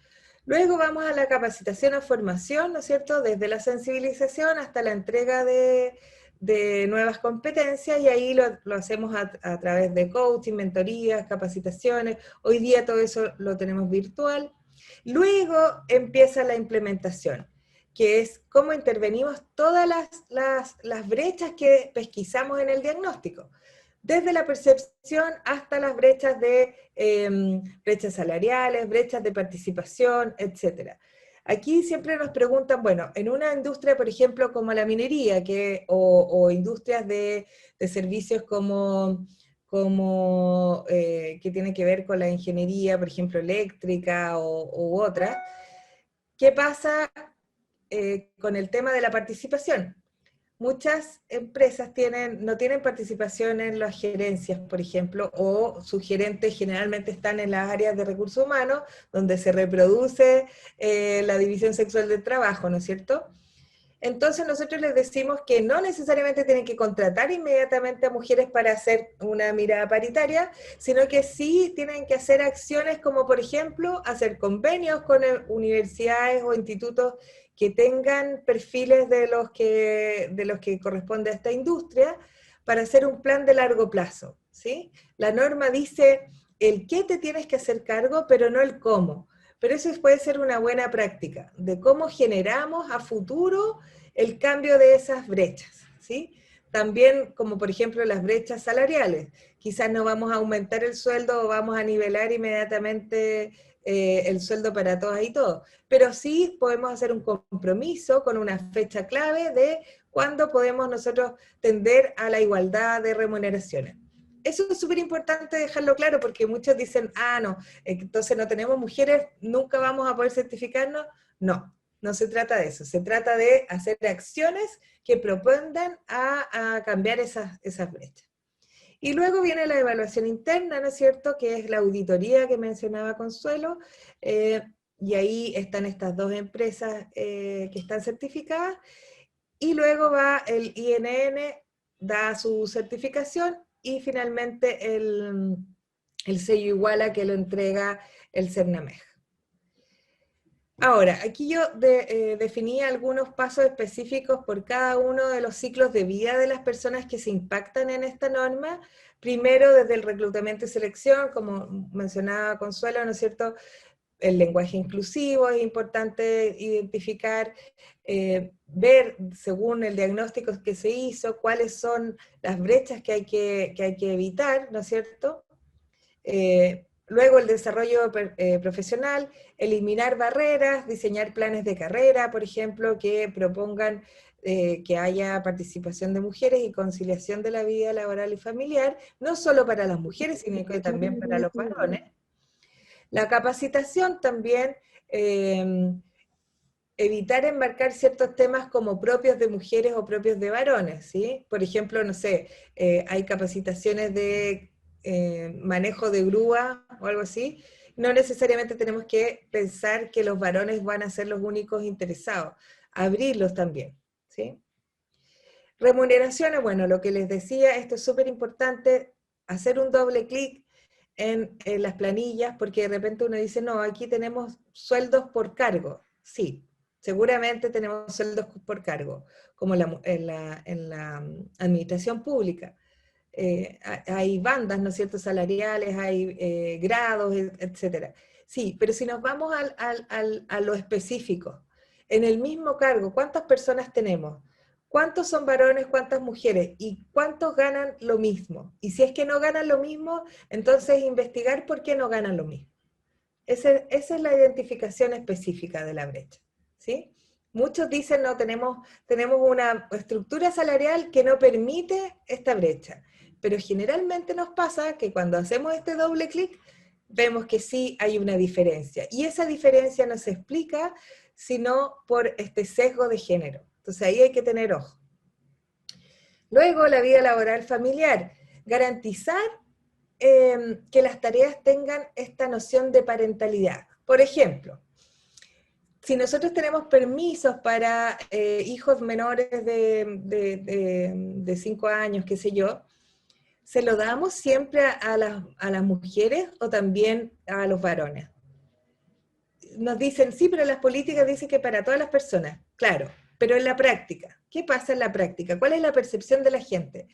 Luego vamos a la capacitación o formación, ¿no es cierto?, desde la sensibilización hasta la entrega de nuevas competencias, y ahí lo hacemos a través de coaching, mentorías, capacitaciones. Hoy día todo eso lo tenemos virtual. Luego empieza la implementación, que es cómo intervenimos todas las brechas que pesquisamos en el diagnóstico, desde la percepción hasta las brechas brechas salariales, brechas de participación, etc. Aquí siempre nos preguntan, bueno, en una industria, por ejemplo, como la minería, o industrias de servicios que tienen que ver con la ingeniería, por ejemplo, eléctrica u otras, ¿qué pasa con el tema de la participación? Muchas empresas no tienen participación en las gerencias, por ejemplo, o sus gerentes generalmente están en las áreas de recursos humanos, donde se reproduce la división sexual del trabajo, ¿no es cierto? Entonces nosotros les decimos que no necesariamente tienen que contratar inmediatamente a mujeres para hacer una mirada paritaria, sino que sí tienen que hacer acciones como, por ejemplo, hacer convenios con universidades o institutos que tengan perfiles de los que corresponde a esta industria, para hacer un plan de largo plazo, ¿sí? La norma dice el qué te tienes que hacer cargo, pero no el cómo. Pero eso puede ser una buena práctica, de cómo generamos a futuro el cambio de esas brechas, ¿sí? También, como por ejemplo las brechas salariales. Quizás no vamos a aumentar el sueldo o vamos a nivelar inmediatamente el sueldo para todas y todos, pero sí podemos hacer un compromiso con una fecha clave de cuándo podemos nosotros tender a la igualdad de remuneraciones. Eso es súper importante dejarlo claro, porque muchos dicen, no, entonces no tenemos mujeres, nunca vamos a poder certificarnos. No, no se trata de eso, se trata de hacer acciones que propongan a cambiar esas brechas. Y luego viene la evaluación interna, ¿no es cierto?, que es la auditoría que mencionaba Consuelo, y ahí están estas dos empresas que están certificadas, y luego va el INN, da su certificación, y finalmente el sello Iguala, que lo entrega el CERNAMEJ. Ahora, aquí yo definí algunos pasos específicos por cada uno de los ciclos de vida de las personas que se impactan en esta norma. Primero, desde el reclutamiento y selección, como mencionaba Consuelo, ¿no es cierto? El lenguaje inclusivo es importante identificar, ver según el diagnóstico que se hizo, cuáles son las brechas que hay que evitar, ¿no es cierto? Luego el desarrollo profesional, eliminar barreras, diseñar planes de carrera, por ejemplo, que propongan que haya participación de mujeres y conciliación de la vida laboral y familiar, no solo para las mujeres, sino que también para los varones. La capacitación también, evitar enmarcar ciertos temas como propios de mujeres o propios de varones, ¿sí? Por ejemplo, no sé, hay capacitaciones de manejo de grúa o algo así, no necesariamente tenemos que pensar que los varones van a ser los únicos interesados, abrirlos también, ¿sí? Remuneraciones, bueno, lo que les decía, esto es súper importante, hacer un doble clic en las planillas, porque de repente uno dice, no, aquí tenemos sueldos por cargo. Sí, seguramente tenemos sueldos por cargo, como en la administración pública. Hay bandas, ¿no es cierto?, salariales, hay grados, etcétera. Sí, pero si nos vamos a lo específico, en el mismo cargo, ¿cuántas personas tenemos? ¿Cuántos son varones, cuántas mujeres? ¿Y cuántos ganan lo mismo? Y si es que no ganan lo mismo, entonces investigar por qué no ganan lo mismo. Esa es la identificación específica de la brecha, ¿sí? Muchos dicen, no, tenemos una estructura salarial que no permite esta brecha, pero generalmente nos pasa que cuando hacemos este doble clic, vemos que sí hay una diferencia, y esa diferencia no se explica sino por este sesgo de género. Entonces ahí hay que tener ojo. Luego, la vida laboral familiar. Garantizar que las tareas tengan esta noción de parentalidad. Por ejemplo, si nosotros tenemos permisos para hijos menores de 5 años, qué sé yo, ¿se lo damos siempre a las mujeres o también a los varones? Nos dicen, sí, pero las políticas dicen que para todas las personas. Claro, pero en la práctica, ¿qué pasa en la práctica? ¿Cuál es la percepción de la gente?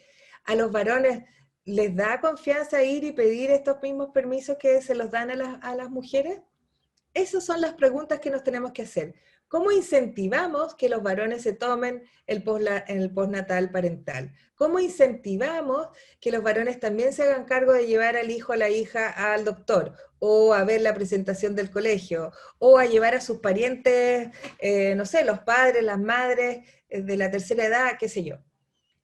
¿A los varones les da confianza ir y pedir estos mismos permisos que se los dan a las mujeres? Esas son las preguntas que nos tenemos que hacer. ¿Cómo incentivamos que los varones se tomen el postnatal parental? ¿Cómo incentivamos que los varones también se hagan cargo de llevar al hijo o a la hija al doctor, o a ver la presentación del colegio, o a llevar a sus parientes, no sé, los padres, las madres de la tercera edad, qué sé yo?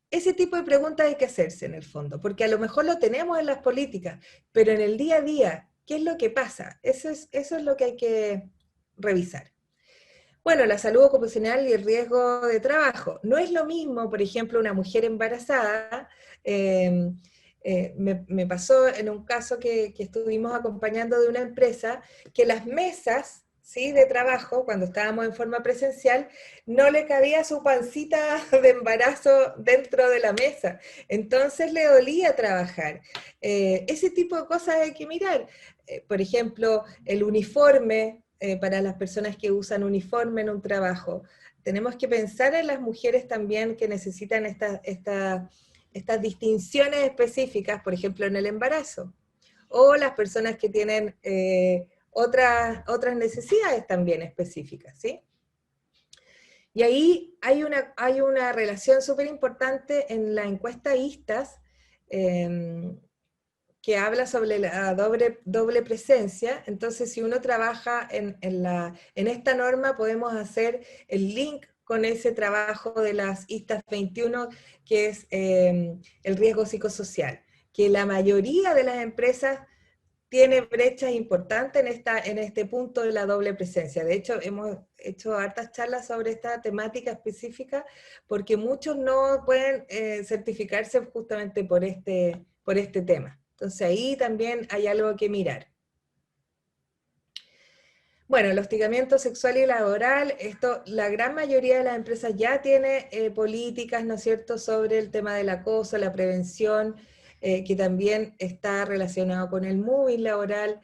Ese tipo de preguntas hay que hacerse en el fondo, porque a lo mejor lo tenemos en las políticas, pero en el día a día, ¿qué es lo que pasa? Eso es lo que hay que revisar. Bueno, la salud ocupacional y el riesgo de trabajo. No es lo mismo, por ejemplo, una mujer embarazada. Me pasó en un caso que estuvimos acompañando de una empresa, que las mesas, ¿sí?, de trabajo, cuando estábamos en forma presencial, no le cabía su pancita de embarazo dentro de la mesa. Entonces le dolía trabajar. Ese tipo de cosas hay que mirar. Por ejemplo, el uniforme, para las personas que usan uniforme en un trabajo. Tenemos que pensar en las mujeres también que necesitan estas distinciones específicas, por ejemplo, en el embarazo, o las personas que tienen otras necesidades también específicas, ¿sí? Y ahí hay una relación súper importante en la encuesta ISTAS, que habla sobre la doble presencia. Entonces, si uno trabaja en esta norma, podemos hacer el link con ese trabajo de las ISTAS 21, que es el riesgo psicosocial, que la mayoría de las empresas tiene brechas importantes en este punto de la doble presencia. De hecho, hemos hecho hartas charlas sobre esta temática específica, porque muchos no pueden certificarse justamente por este tema. Entonces ahí también hay algo que mirar. Bueno, el hostigamiento sexual y laboral, la gran mayoría de las empresas ya tiene políticas, ¿no es cierto?, sobre el tema del acoso, la prevención, que también está relacionado con el moving laboral.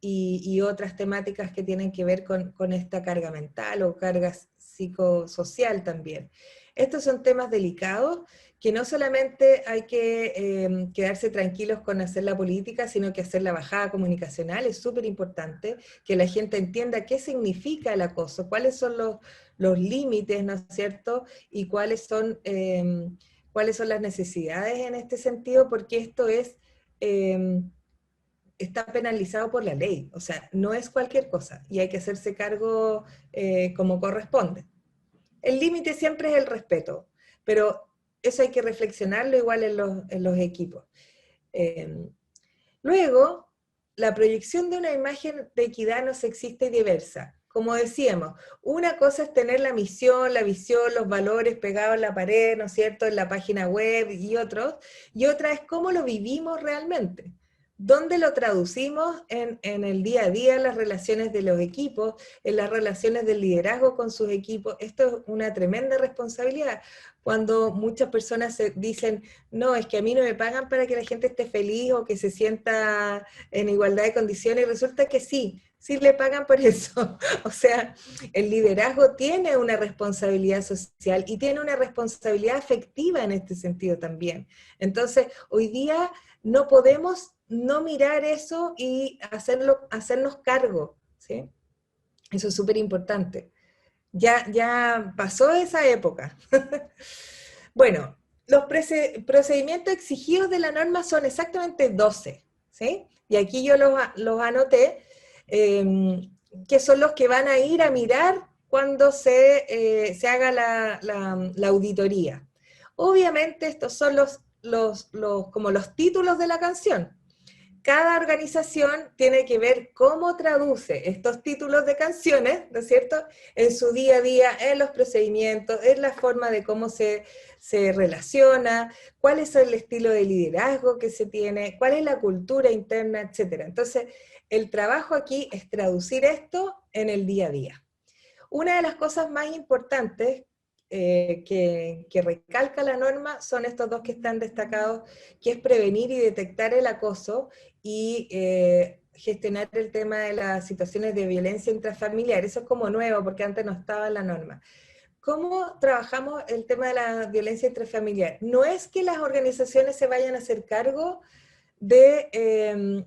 y otras temáticas que tienen que ver con esta carga mental o carga psicosocial también. Estos son temas delicados que no solamente hay que quedarse tranquilos con hacer la política, sino que hacer la bajada comunicacional. Es súper importante que la gente entienda qué significa el acoso, cuáles son los límites, ¿no es cierto? Y cuáles son las necesidades en este sentido, porque esto está penalizado por la ley, o sea, no es cualquier cosa, y hay que hacerse cargo como corresponde. El límite siempre es el respeto, pero eso hay que reflexionarlo igual en los equipos. Luego, la proyección de una imagen de equidad no sexista y diversa. Como decíamos, una cosa es tener la misión, la visión, los valores pegados en la pared, ¿no es cierto?, en la página web y otra es cómo lo vivimos realmente. ¿Dónde lo traducimos en el día a día, en las relaciones de los equipos, en las relaciones del liderazgo con sus equipos? Esto es una tremenda responsabilidad. Cuando muchas personas dicen, no, es que a mí no me pagan para que la gente esté feliz o que se sienta en igualdad de condiciones, y resulta que sí le pagan por eso. O sea, el liderazgo tiene una responsabilidad social y tiene una responsabilidad afectiva en este sentido también. Entonces, hoy día no podemos no mirar eso y hacernos cargo, ¿sí? Eso es súper importante. Ya pasó esa época. Bueno, los procedimientos exigidos de la norma son exactamente 12, ¿sí? Y aquí yo los anoté, que son los que van a ir a mirar cuando se haga la auditoría. Obviamente estos son como los títulos de la canción. Cada organización tiene que ver cómo traduce estos títulos de canciones, ¿no es cierto?, en su día a día, en los procedimientos, en la forma de cómo se relaciona, cuál es el estilo de liderazgo que se tiene, cuál es la cultura interna, etc. Entonces, el trabajo aquí es traducir esto en el día a día. Una de las cosas más importantes que recalca la norma son estos dos que están destacados, que es prevenir y detectar el acoso y gestionar el tema de las situaciones de violencia intrafamiliar. Eso es como nuevo, porque antes no estaba en la norma. ¿Cómo trabajamos el tema de la violencia intrafamiliar? No es que las organizaciones se vayan a hacer cargo de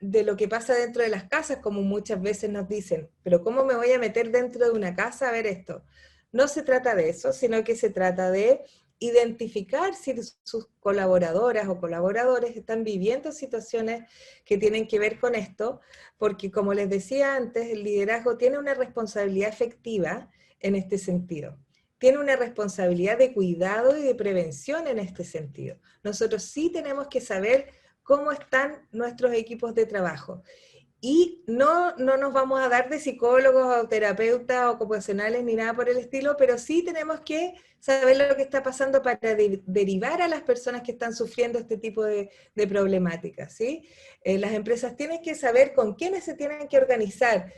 lo que pasa dentro de las casas, como muchas veces nos dicen, pero ¿cómo me voy a meter dentro de una casa a ver esto? No se trata de eso, sino que se trata de identificar si sus colaboradoras o colaboradores están viviendo situaciones que tienen que ver con esto, porque como les decía antes, el liderazgo tiene una responsabilidad efectiva en este sentido. Tiene una responsabilidad de cuidado y de prevención en este sentido. Nosotros sí tenemos que saber cómo están nuestros equipos de trabajo. Y no nos vamos a dar de psicólogos o terapeutas o ocupacionales ni nada por el estilo, pero sí tenemos que saber lo que está pasando para derivar a las personas que están sufriendo este tipo de problemáticas, ¿sí? Las empresas tienen que saber con quiénes se tienen que organizar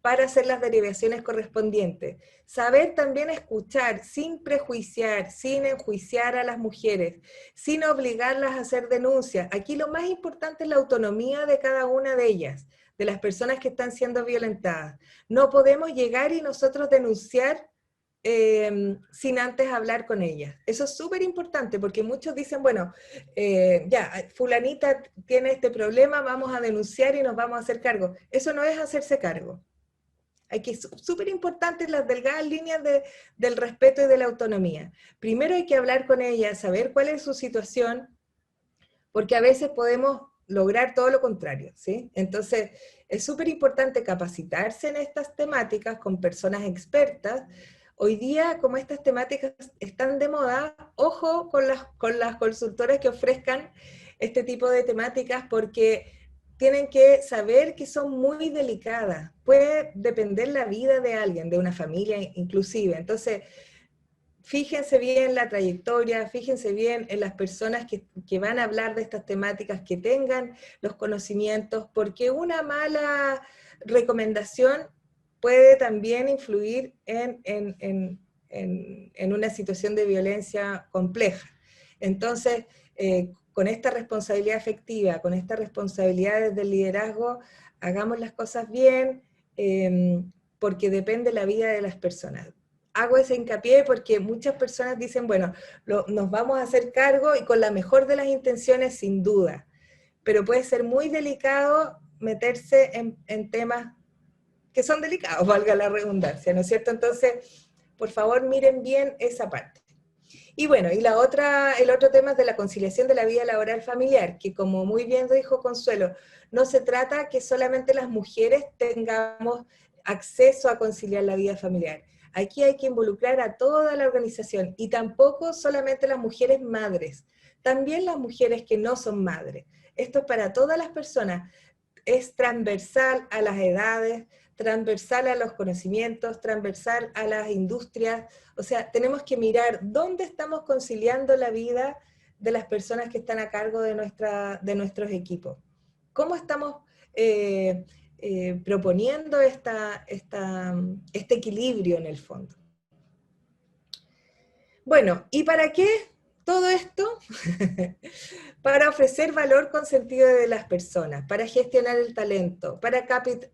para hacer las derivaciones correspondientes. Saber también escuchar sin prejuiciar, sin enjuiciar a las mujeres, sin obligarlas a hacer denuncias. Aquí lo más importante es la autonomía de cada una de ellas, de las personas que están siendo violentadas. No podemos llegar y nosotros denunciar sin antes hablar con ellas. Eso es súper importante, porque muchos dicen, bueno, ya, fulanita tiene este problema, vamos a denunciar y nos vamos a hacer cargo. Eso no es hacerse cargo. Hay que, súper importantes las delgadas líneas del respeto y de la autonomía. Primero hay que hablar con ella, saber cuál es su situación, porque a veces podemos lograr todo lo contrario, ¿sí? Entonces, es súper importante capacitarse en estas temáticas con personas expertas. Hoy día, como estas temáticas están de moda, ojo con las consultoras que ofrezcan este tipo de temáticas, porque tienen que saber que son muy delicadas. Puede depender la vida de alguien, de una familia inclusive. Entonces, fíjense bien la trayectoria, fíjense bien en las personas que van a hablar de estas temáticas, que tengan los conocimientos, porque una mala recomendación puede también influir en una situación de violencia compleja. Entonces, con esta responsabilidad afectiva, con esta responsabilidad desde el liderazgo, hagamos las cosas bien, porque depende la vida de las personas. Hago ese hincapié porque muchas personas dicen, bueno, nos vamos a hacer cargo y con la mejor de las intenciones, sin duda, pero puede ser muy delicado meterse en temas que son delicados, valga la redundancia, ¿no es cierto? Entonces, por favor, miren bien esa parte. Y bueno, y el otro tema es de la conciliación de la vida laboral familiar, que como muy bien dijo Consuelo, no se trata que solamente las mujeres tengamos acceso a conciliar la vida familiar. Aquí hay que involucrar a toda la organización, y tampoco solamente las mujeres madres, también las mujeres que no son madres. Esto es para todas las personas, es transversal a las edades, transversal a los conocimientos, transversal a las industrias. O sea, tenemos que mirar dónde estamos conciliando la vida de las personas que están a cargo de nuestros equipos. ¿Cómo estamos proponiendo este equilibrio en el fondo? Bueno, ¿y para qué todo esto? Para ofrecer valor con sentido de las personas, para gestionar el talento, para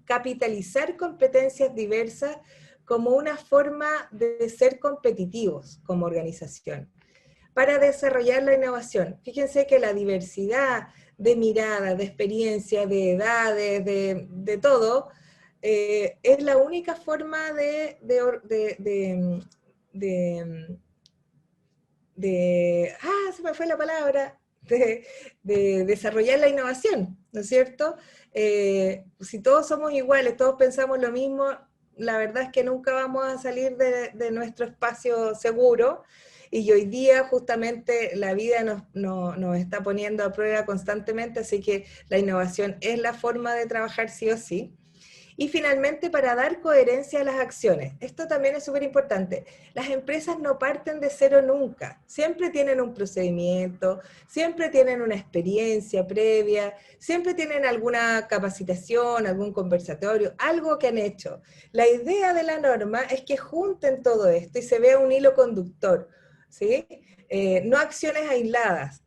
capitalizar competencias diversas como una forma de ser competitivos como organización, para desarrollar la innovación. Fíjense que la diversidad de miradas, de experiencias, de edades, de todo, es la única forma se me fue la palabra, de desarrollar la innovación, ¿no es cierto? Si todos somos iguales, todos pensamos lo mismo, la verdad es que nunca vamos a salir de nuestro espacio seguro, y hoy día justamente la vida nos está poniendo a prueba constantemente, así que la innovación es la forma de trabajar sí o sí. Y finalmente, para dar coherencia a las acciones. Esto también es súper importante. Las empresas no parten de cero nunca. Siempre tienen un procedimiento, siempre tienen una experiencia previa, siempre tienen alguna capacitación, algún conversatorio, algo que han hecho. La idea de la norma es que junten todo esto y se vea un hilo conductor, ¿sí? No acciones aisladas.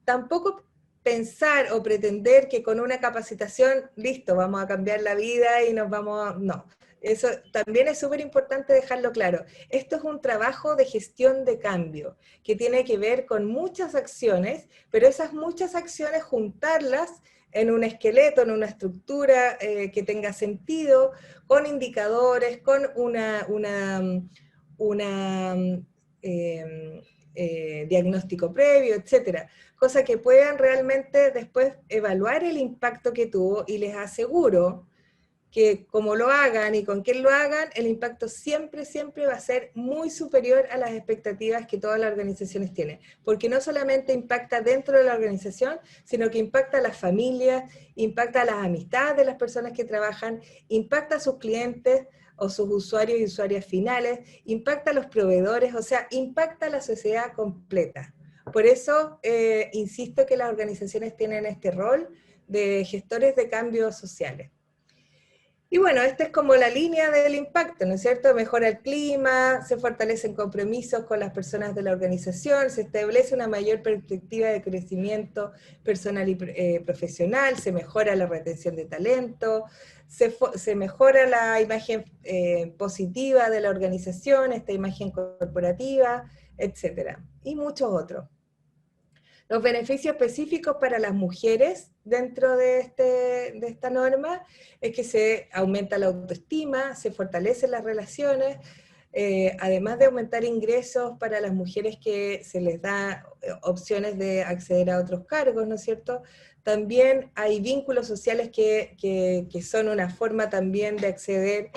Tampoco pensar o pretender que con una capacitación, listo, vamos a cambiar la vida y nos vamos a... No, eso también es súper importante dejarlo claro. Esto es un trabajo de gestión de cambio, que tiene que ver con muchas acciones, pero esas muchas acciones juntarlas en un esqueleto, en una estructura que tenga sentido, con indicadores, con diagnóstico previo, etcétera, cosa que puedan realmente después evaluar el impacto que tuvo, y les aseguro que como lo hagan y con quién lo hagan, el impacto siempre, siempre va a ser muy superior a las expectativas que todas las organizaciones tienen, porque no solamente impacta dentro de la organización, sino que impacta a las familias, impacta a las amistades de las personas que trabajan, impacta a sus clientes, o sus usuarios y usuarias finales, impacta a los proveedores, o sea, impacta a la sociedad completa. Por eso, insisto que las organizaciones tienen este rol de gestores de cambios sociales. Y bueno, esta es como la línea del impacto, ¿no es cierto? Mejora el clima, se fortalecen compromisos con las personas de la organización, se establece una mayor perspectiva de crecimiento personal y profesional, se mejora la retención de talento, se mejora la imagen positiva de la organización, esta imagen corporativa, etc. Y muchos otros. Los beneficios específicos para las mujeres dentro de esta norma es que se aumenta la autoestima, se fortalecen las relaciones, además de aumentar ingresos para las mujeres que se les da opciones de acceder a otros cargos, ¿no es cierto? También hay vínculos sociales que son una forma también de acceder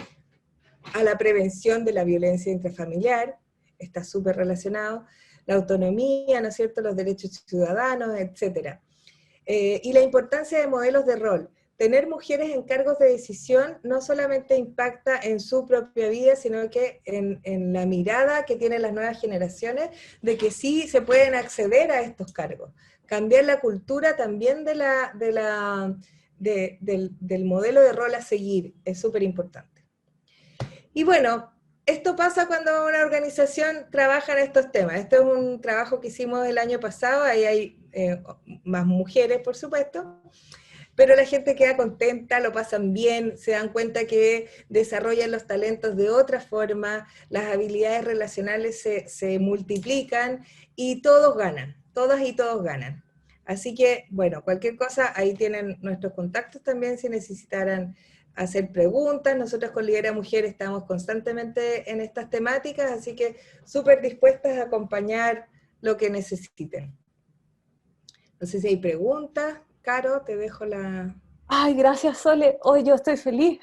a la prevención de la violencia intrafamiliar, está súper relacionado, la autonomía, ¿no es cierto?, los derechos ciudadanos, etc. Y la importancia de modelos de rol. Tener mujeres en cargos de decisión no solamente impacta en su propia vida, sino que en la mirada que tienen las nuevas generaciones de que sí se pueden acceder a estos cargos. Cambiar la cultura también del modelo de rol a seguir es súper importante. Y bueno, esto pasa cuando una organización trabaja en estos temas. Esto es un trabajo que hicimos el año pasado, ahí hay más mujeres, por supuesto, pero la gente queda contenta, lo pasan bien, se dan cuenta que desarrollan los talentos de otra forma, las habilidades relacionales se multiplican y todos ganan, todas y todos ganan. Así que, bueno, cualquier cosa, ahí tienen nuestros contactos también si necesitaran hacer preguntas. Nosotros con Lidera Mujer estamos constantemente en estas temáticas, así que súper dispuestas a acompañar lo que necesiten. No sé si hay preguntas. Caro, te dejo la... Ay, gracias, Sole. Hoy yo estoy feliz.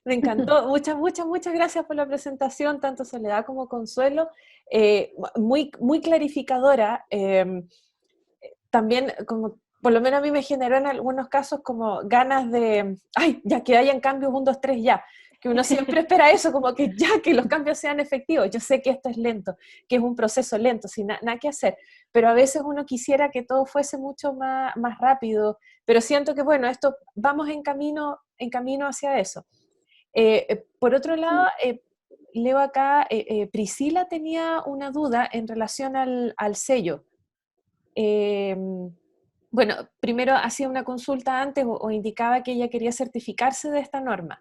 Me encantó. Muchas gracias por la presentación, tanto Soledad como Consuelo. Muy clarificadora. También, como por lo menos a mí me generó en algunos casos como ganas de, ay, ya que hayan cambios 1, 2, 3 ya. Que uno siempre espera eso, como que ya que los cambios sean efectivos. Yo sé que esto es lento, que es un proceso lento, sin nada que hacer, pero a veces uno quisiera que todo fuese mucho más rápido, pero siento que, bueno, esto vamos en camino hacia eso. Por otro lado, leo acá, Priscila tenía una duda en relación al sello. Bueno, primero hacía una consulta antes o indicaba que ella quería certificarse de esta norma.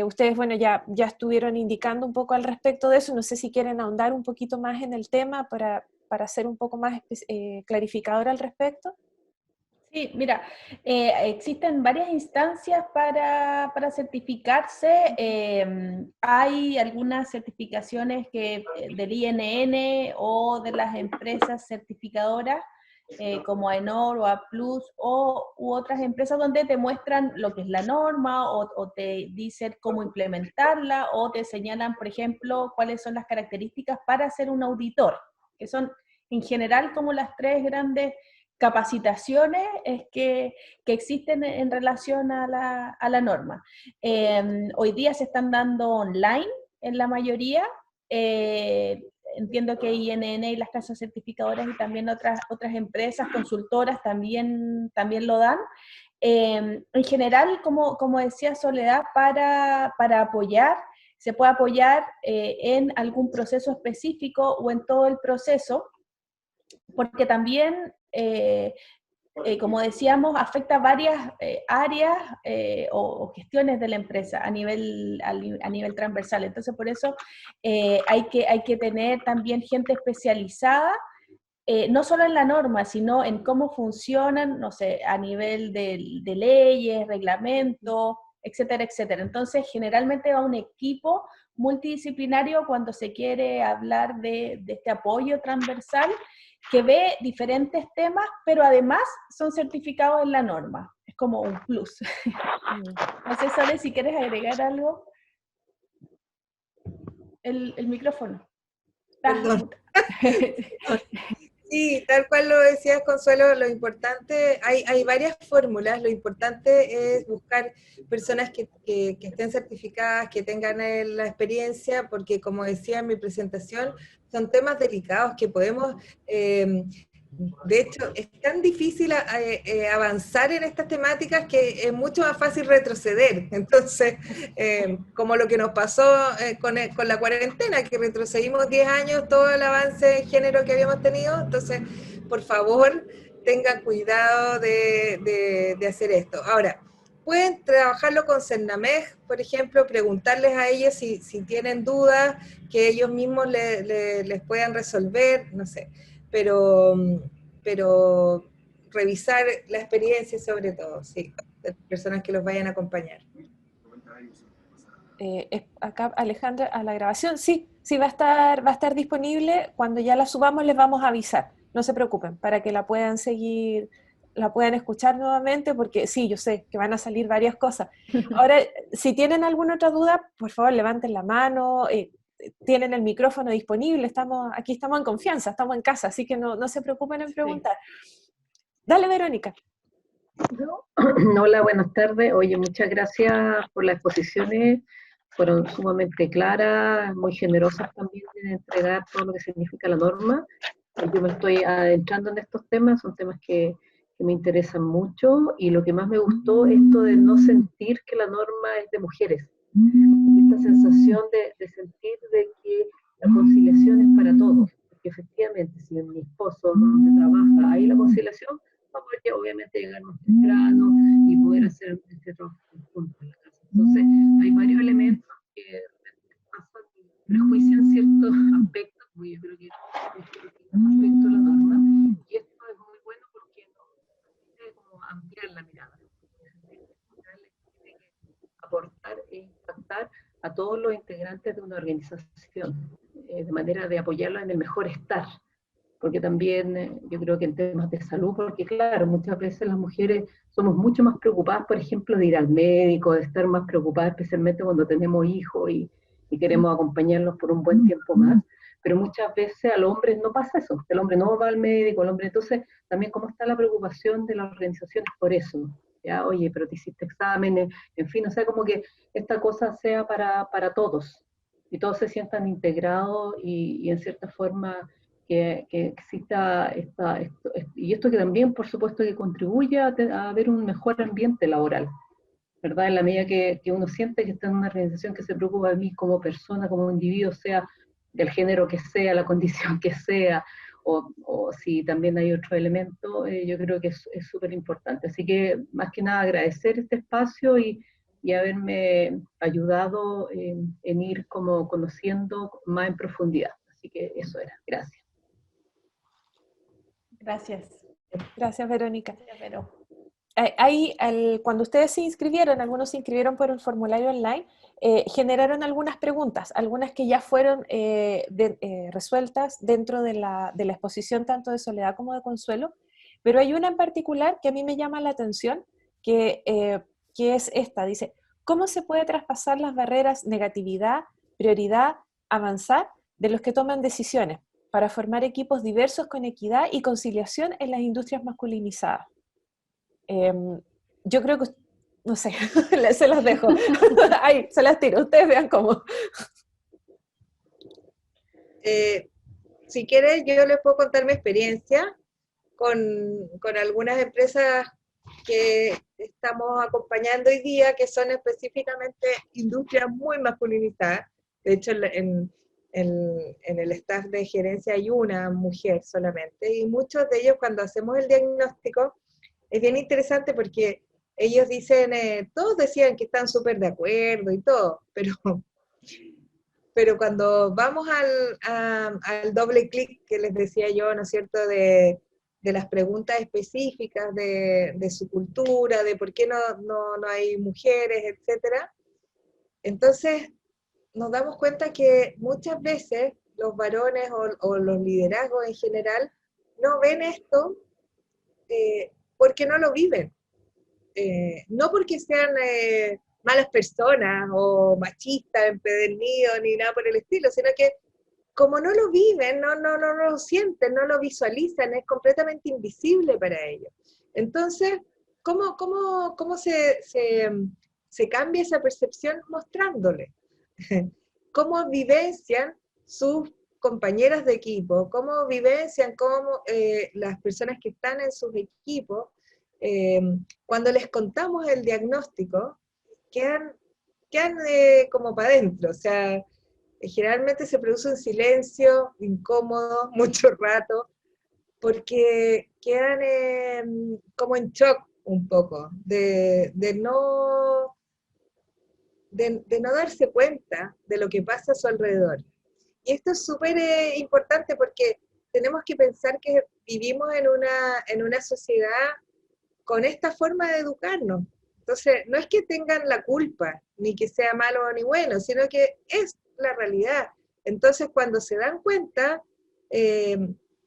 Ustedes, bueno, ya estuvieron indicando un poco al respecto de eso, no sé si quieren ahondar un poquito más en el tema para ser un poco más clarificador al respecto. Sí, mira, existen varias instancias para certificarse. Hay algunas certificaciones del INN o de las empresas certificadoras, como AENOR o A+, u otras empresas donde te muestran lo que es la norma o te dicen cómo implementarla o te señalan, por ejemplo, cuáles son las características para ser un auditor, que son en general como las 3 grandes capacitaciones que existen en relación a la norma. Hoy día se están dando online en la mayoría. Entiendo que INN y las casas certificadoras y también otras empresas consultoras también lo dan. En general, como decía Soledad, para apoyar, se puede apoyar en algún proceso específico o en todo el proceso, porque también, como decíamos, afecta varias áreas o gestiones de la empresa a nivel transversal. Entonces, por eso hay que tener también gente especializada, no solo en la norma, sino en cómo funcionan, no sé, a nivel de leyes, reglamentos, etcétera, etcétera. Entonces, generalmente va un equipo multidisciplinario cuando se quiere hablar de este apoyo transversal, que ve diferentes temas, pero además son certificados en la norma. Es como un plus. No sé, Sole, si quieres agregar algo. El micrófono. Perdón. Sí, tal cual lo decías, Consuelo, lo importante, hay varias fórmulas, lo importante es buscar personas que estén certificadas, que tengan la experiencia, porque como decía en mi presentación, son temas delicados que podemos... de hecho, es tan difícil avanzar en estas temáticas que es mucho más fácil retroceder. Entonces, como lo que nos pasó con la cuarentena, que retrocedimos 10 años todo el avance en género que habíamos tenido. Entonces, por favor, tengan cuidado de hacer esto. Ahora, pueden trabajarlo con Cernamej, por ejemplo, preguntarles a ellos si tienen dudas, que ellos mismos les puedan resolver, no sé. Pero revisar la experiencia sobre todo, sí, de personas que los vayan a acompañar. Acá Alejandra, a la grabación, sí, va a estar disponible. Cuando ya la subamos les vamos a avisar, no se preocupen, para que la puedan seguir, la puedan escuchar nuevamente, porque sí, yo sé que van a salir varias cosas. Ahora, si tienen alguna otra duda, por favor levanten la mano, tienen el micrófono disponible, aquí estamos en confianza, estamos en casa, así que no se preocupen en preguntar. Sí. Dale, Verónica. Hola, buenas tardes. Oye, muchas gracias por las exposiciones, fueron sumamente claras, muy generosas también en entregar todo lo que significa la norma. Yo me estoy adentrando en estos temas, son temas que me interesan mucho, y lo que más me gustó es esto de no sentir que la norma es de mujeres. Esta sensación de sentir de que la conciliación es para todos, porque efectivamente si mi esposo donde trabaja hay la conciliación, vamos a poder obviamente llegar más temprano y poder hacer este trabajo conjunto en la casa. Entonces hay varios elementos que pasan y prejuician ciertos aspectos, muy yo creo que aspecto de la norma, y esto es muy bueno porque nos permite como ampliar la mirada, tiene que aportar e impactar a todos los integrantes de una organización, de manera de apoyarlos en el mejor estar, porque también yo creo que en temas de salud, porque claro, muchas veces las mujeres somos mucho más preocupadas, por ejemplo, de ir al médico, de estar más preocupadas especialmente cuando tenemos hijos y queremos acompañarlos por un buen tiempo más, pero muchas veces al hombre no pasa eso, el hombre no va al médico, el hombre, entonces también cómo está la preocupación de las organizaciones por eso, ya, oye, pero te hiciste exámenes, en fin, o sea, como que esta cosa sea para todos, y todos se sientan integrados y en cierta forma que exista y esto que también, por supuesto, que contribuye a haber un mejor ambiente laboral, ¿verdad? En la medida que uno siente que está en una organización que se preocupa de mí como persona, como individuo, sea del género que sea, la condición que sea, o si también hay otro elemento, yo creo que es súper importante. Así que, más que nada, agradecer este espacio y haberme ayudado en ir como conociendo más en profundidad. Así que eso era. Gracias. Gracias. Gracias, Verónica. Gracias, Vero. Ahí, cuando ustedes se inscribieron, algunos se inscribieron por el formulario online, generaron algunas preguntas, algunas que ya fueron resueltas dentro de la exposición tanto de Soledad como de Consuelo, pero hay una en particular que a mí me llama la atención, que es esta, dice, ¿cómo se puede traspasar las barreras negatividad, prioridad, avanzar de los que toman decisiones para formar equipos diversos con equidad y conciliación en las industrias masculinizadas? Yo creo que, no sé, se las dejo. Ahí, se las tiro, ustedes vean cómo. Si quieres, yo les puedo contar mi experiencia con algunas empresas que estamos acompañando hoy día, que son específicamente industrias muy masculinizadas. De hecho, en el staff de gerencia hay una mujer solamente, y muchos de ellos cuando hacemos el diagnóstico, es bien interesante porque ellos dicen, todos decían que están súper de acuerdo y todo, pero cuando vamos al doble clic que les decía yo, ¿no es cierto?, de las preguntas específicas de su cultura, de por qué no hay mujeres, etcétera, entonces nos damos cuenta que muchas veces los varones o los liderazgos en general no ven esto porque no lo viven. No porque sean malas personas o machistas, empedernidos, ni nada por el estilo, sino que como no lo viven, no lo sienten, no lo visualizan, es completamente invisible para ellos. Entonces, ¿cómo se cambia esa percepción? Mostrándoles cómo vivencian sus compañeras de equipo, cómo vivencian las personas que están en sus equipos, cuando les contamos el diagnóstico, quedan como para adentro, o sea, generalmente se produce un silencio incómodo, mucho rato, porque quedan como en shock un poco, de no darse cuenta de lo que pasa a su alrededor. Y esto es súper importante porque tenemos que pensar que vivimos en una sociedad con esta forma de educarnos. Entonces, no es que tengan la culpa, ni que sea malo ni bueno, sino que es la realidad. Entonces, cuando se dan cuenta,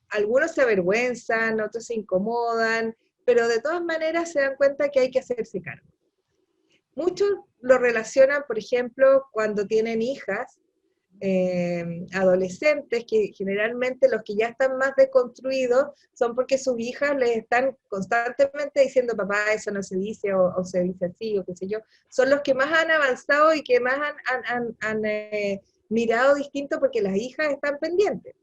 algunos se avergüenzan, otros se incomodan, pero de todas maneras se dan cuenta que hay que hacerse cargo. Muchos lo relacionan, por ejemplo, cuando tienen hijas, adolescentes, que generalmente los que ya están más deconstruidos son porque sus hijas les están constantemente diciendo, papá, eso no se dice, o se dice así, o qué sé yo. Son los que más han avanzado y que más han mirado distinto porque las hijas están pendientes.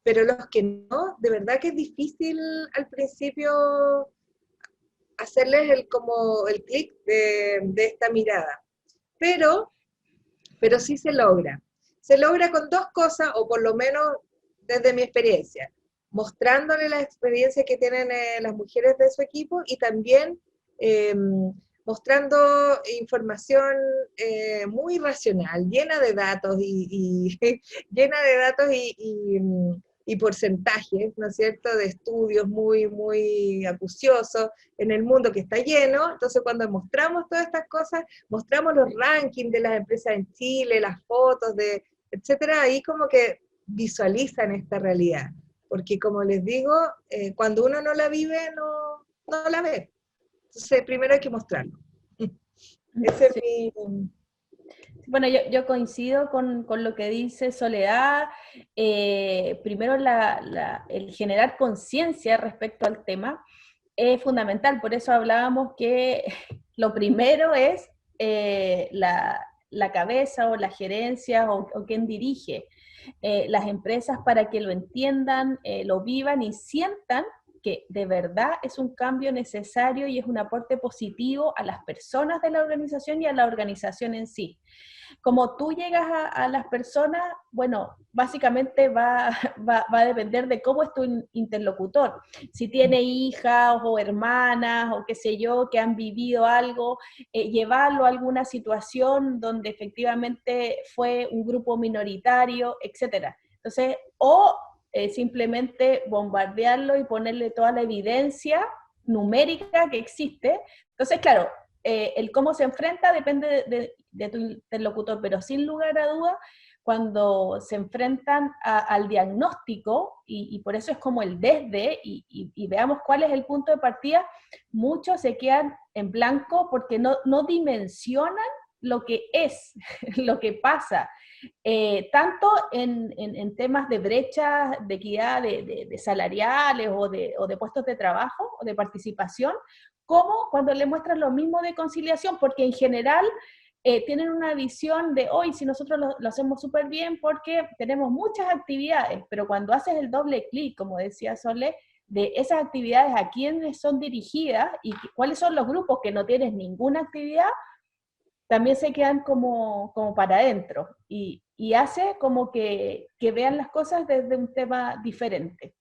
Pero los que no, de verdad que es difícil al principio hacerles el clic de esta mirada. Pero sí se logra. Se logra con dos cosas, o por lo menos desde mi experiencia, mostrándole la experiencia que tienen las mujeres de su equipo y también mostrando información muy racional, llena de datos llena de datos y porcentajes, ¿no es cierto?, de estudios muy, muy acuciosos en el mundo que está lleno. Entonces, cuando mostramos todas estas cosas, mostramos los rankings de las empresas en Chile, las fotos, etcétera, ahí como que visualizan esta realidad. Porque, como les digo, cuando uno no la vive, no la ve. Entonces, primero hay que mostrarlo. Ese es mi... Bueno, yo coincido con lo que dice Soledad. Primero, el generar conciencia respecto al tema es fundamental. Por eso hablábamos que lo primero es la cabeza o la gerencia o quien dirige las empresas para que lo entiendan, lo vivan y sientan que de verdad es un cambio necesario y es un aporte positivo a las personas de la organización y a la organización en sí. Como tú llegas a las personas, bueno, básicamente va a depender de cómo es tu interlocutor. Si tiene hijas o hermanas o qué sé yo, que han vivido algo, llevarlo a alguna situación donde efectivamente fue un grupo minoritario, etcétera. Entonces, simplemente bombardearlo y ponerle toda la evidencia numérica que existe. Entonces, claro, el cómo se enfrenta depende de tu interlocutor, pero sin lugar a duda, cuando se enfrentan al diagnóstico, y por eso es como el desde, y veamos cuál es el punto de partida, muchos se quedan en blanco porque no dimensionan lo que es, lo que pasa, tanto en temas de brechas, de equidad de salariales o de puestos de trabajo o de participación, como cuando le muestran lo mismo de conciliación, porque en general tienen una visión de hoy, si nosotros lo hacemos súper bien porque tenemos muchas actividades, pero cuando haces el doble clic, como decía Sole, de esas actividades a quiénes son dirigidas y cuáles son los grupos que no tienen ninguna actividad, también se quedan como para adentro y hace como que vean las cosas desde un tema diferente.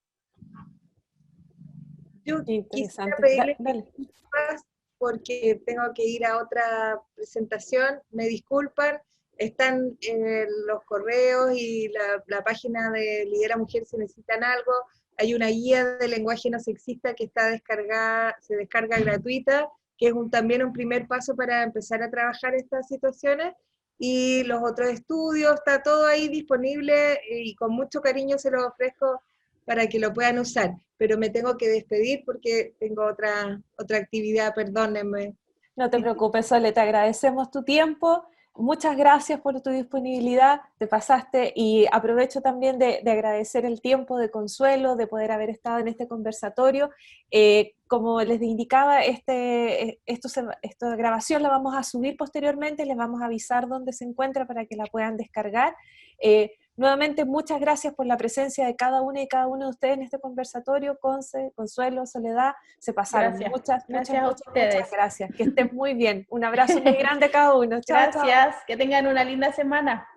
Yo quisiera pedirles disculpas porque tengo que ir a otra presentación, me disculpan, están en los correos y la página de Lidera Mujer si necesitan algo, hay una guía de lenguaje no sexista que está descargada, se descarga gratuita, que es también un primer paso para empezar a trabajar estas situaciones, y los otros estudios, está todo ahí disponible y con mucho cariño se los ofrezco para que lo puedan usar, pero me tengo que despedir porque tengo otra actividad, perdónenme. No te preocupes, Sole, te agradecemos tu tiempo, muchas gracias por tu disponibilidad, te pasaste, y aprovecho también de agradecer el tiempo de Consuelo, de poder haber estado en este conversatorio. Como les indicaba, esta grabación la vamos a subir posteriormente, les vamos a avisar dónde se encuentra para que la puedan descargar. Nuevamente, muchas gracias por la presencia de cada una y cada uno de ustedes en este conversatorio. Conce, Consuelo, Soledad, se pasaron. Gracias. Muchas Muchas gracias. Que estén muy bien. Un abrazo muy grande a cada uno. Chao, gracias, chao. Que tengan una linda semana.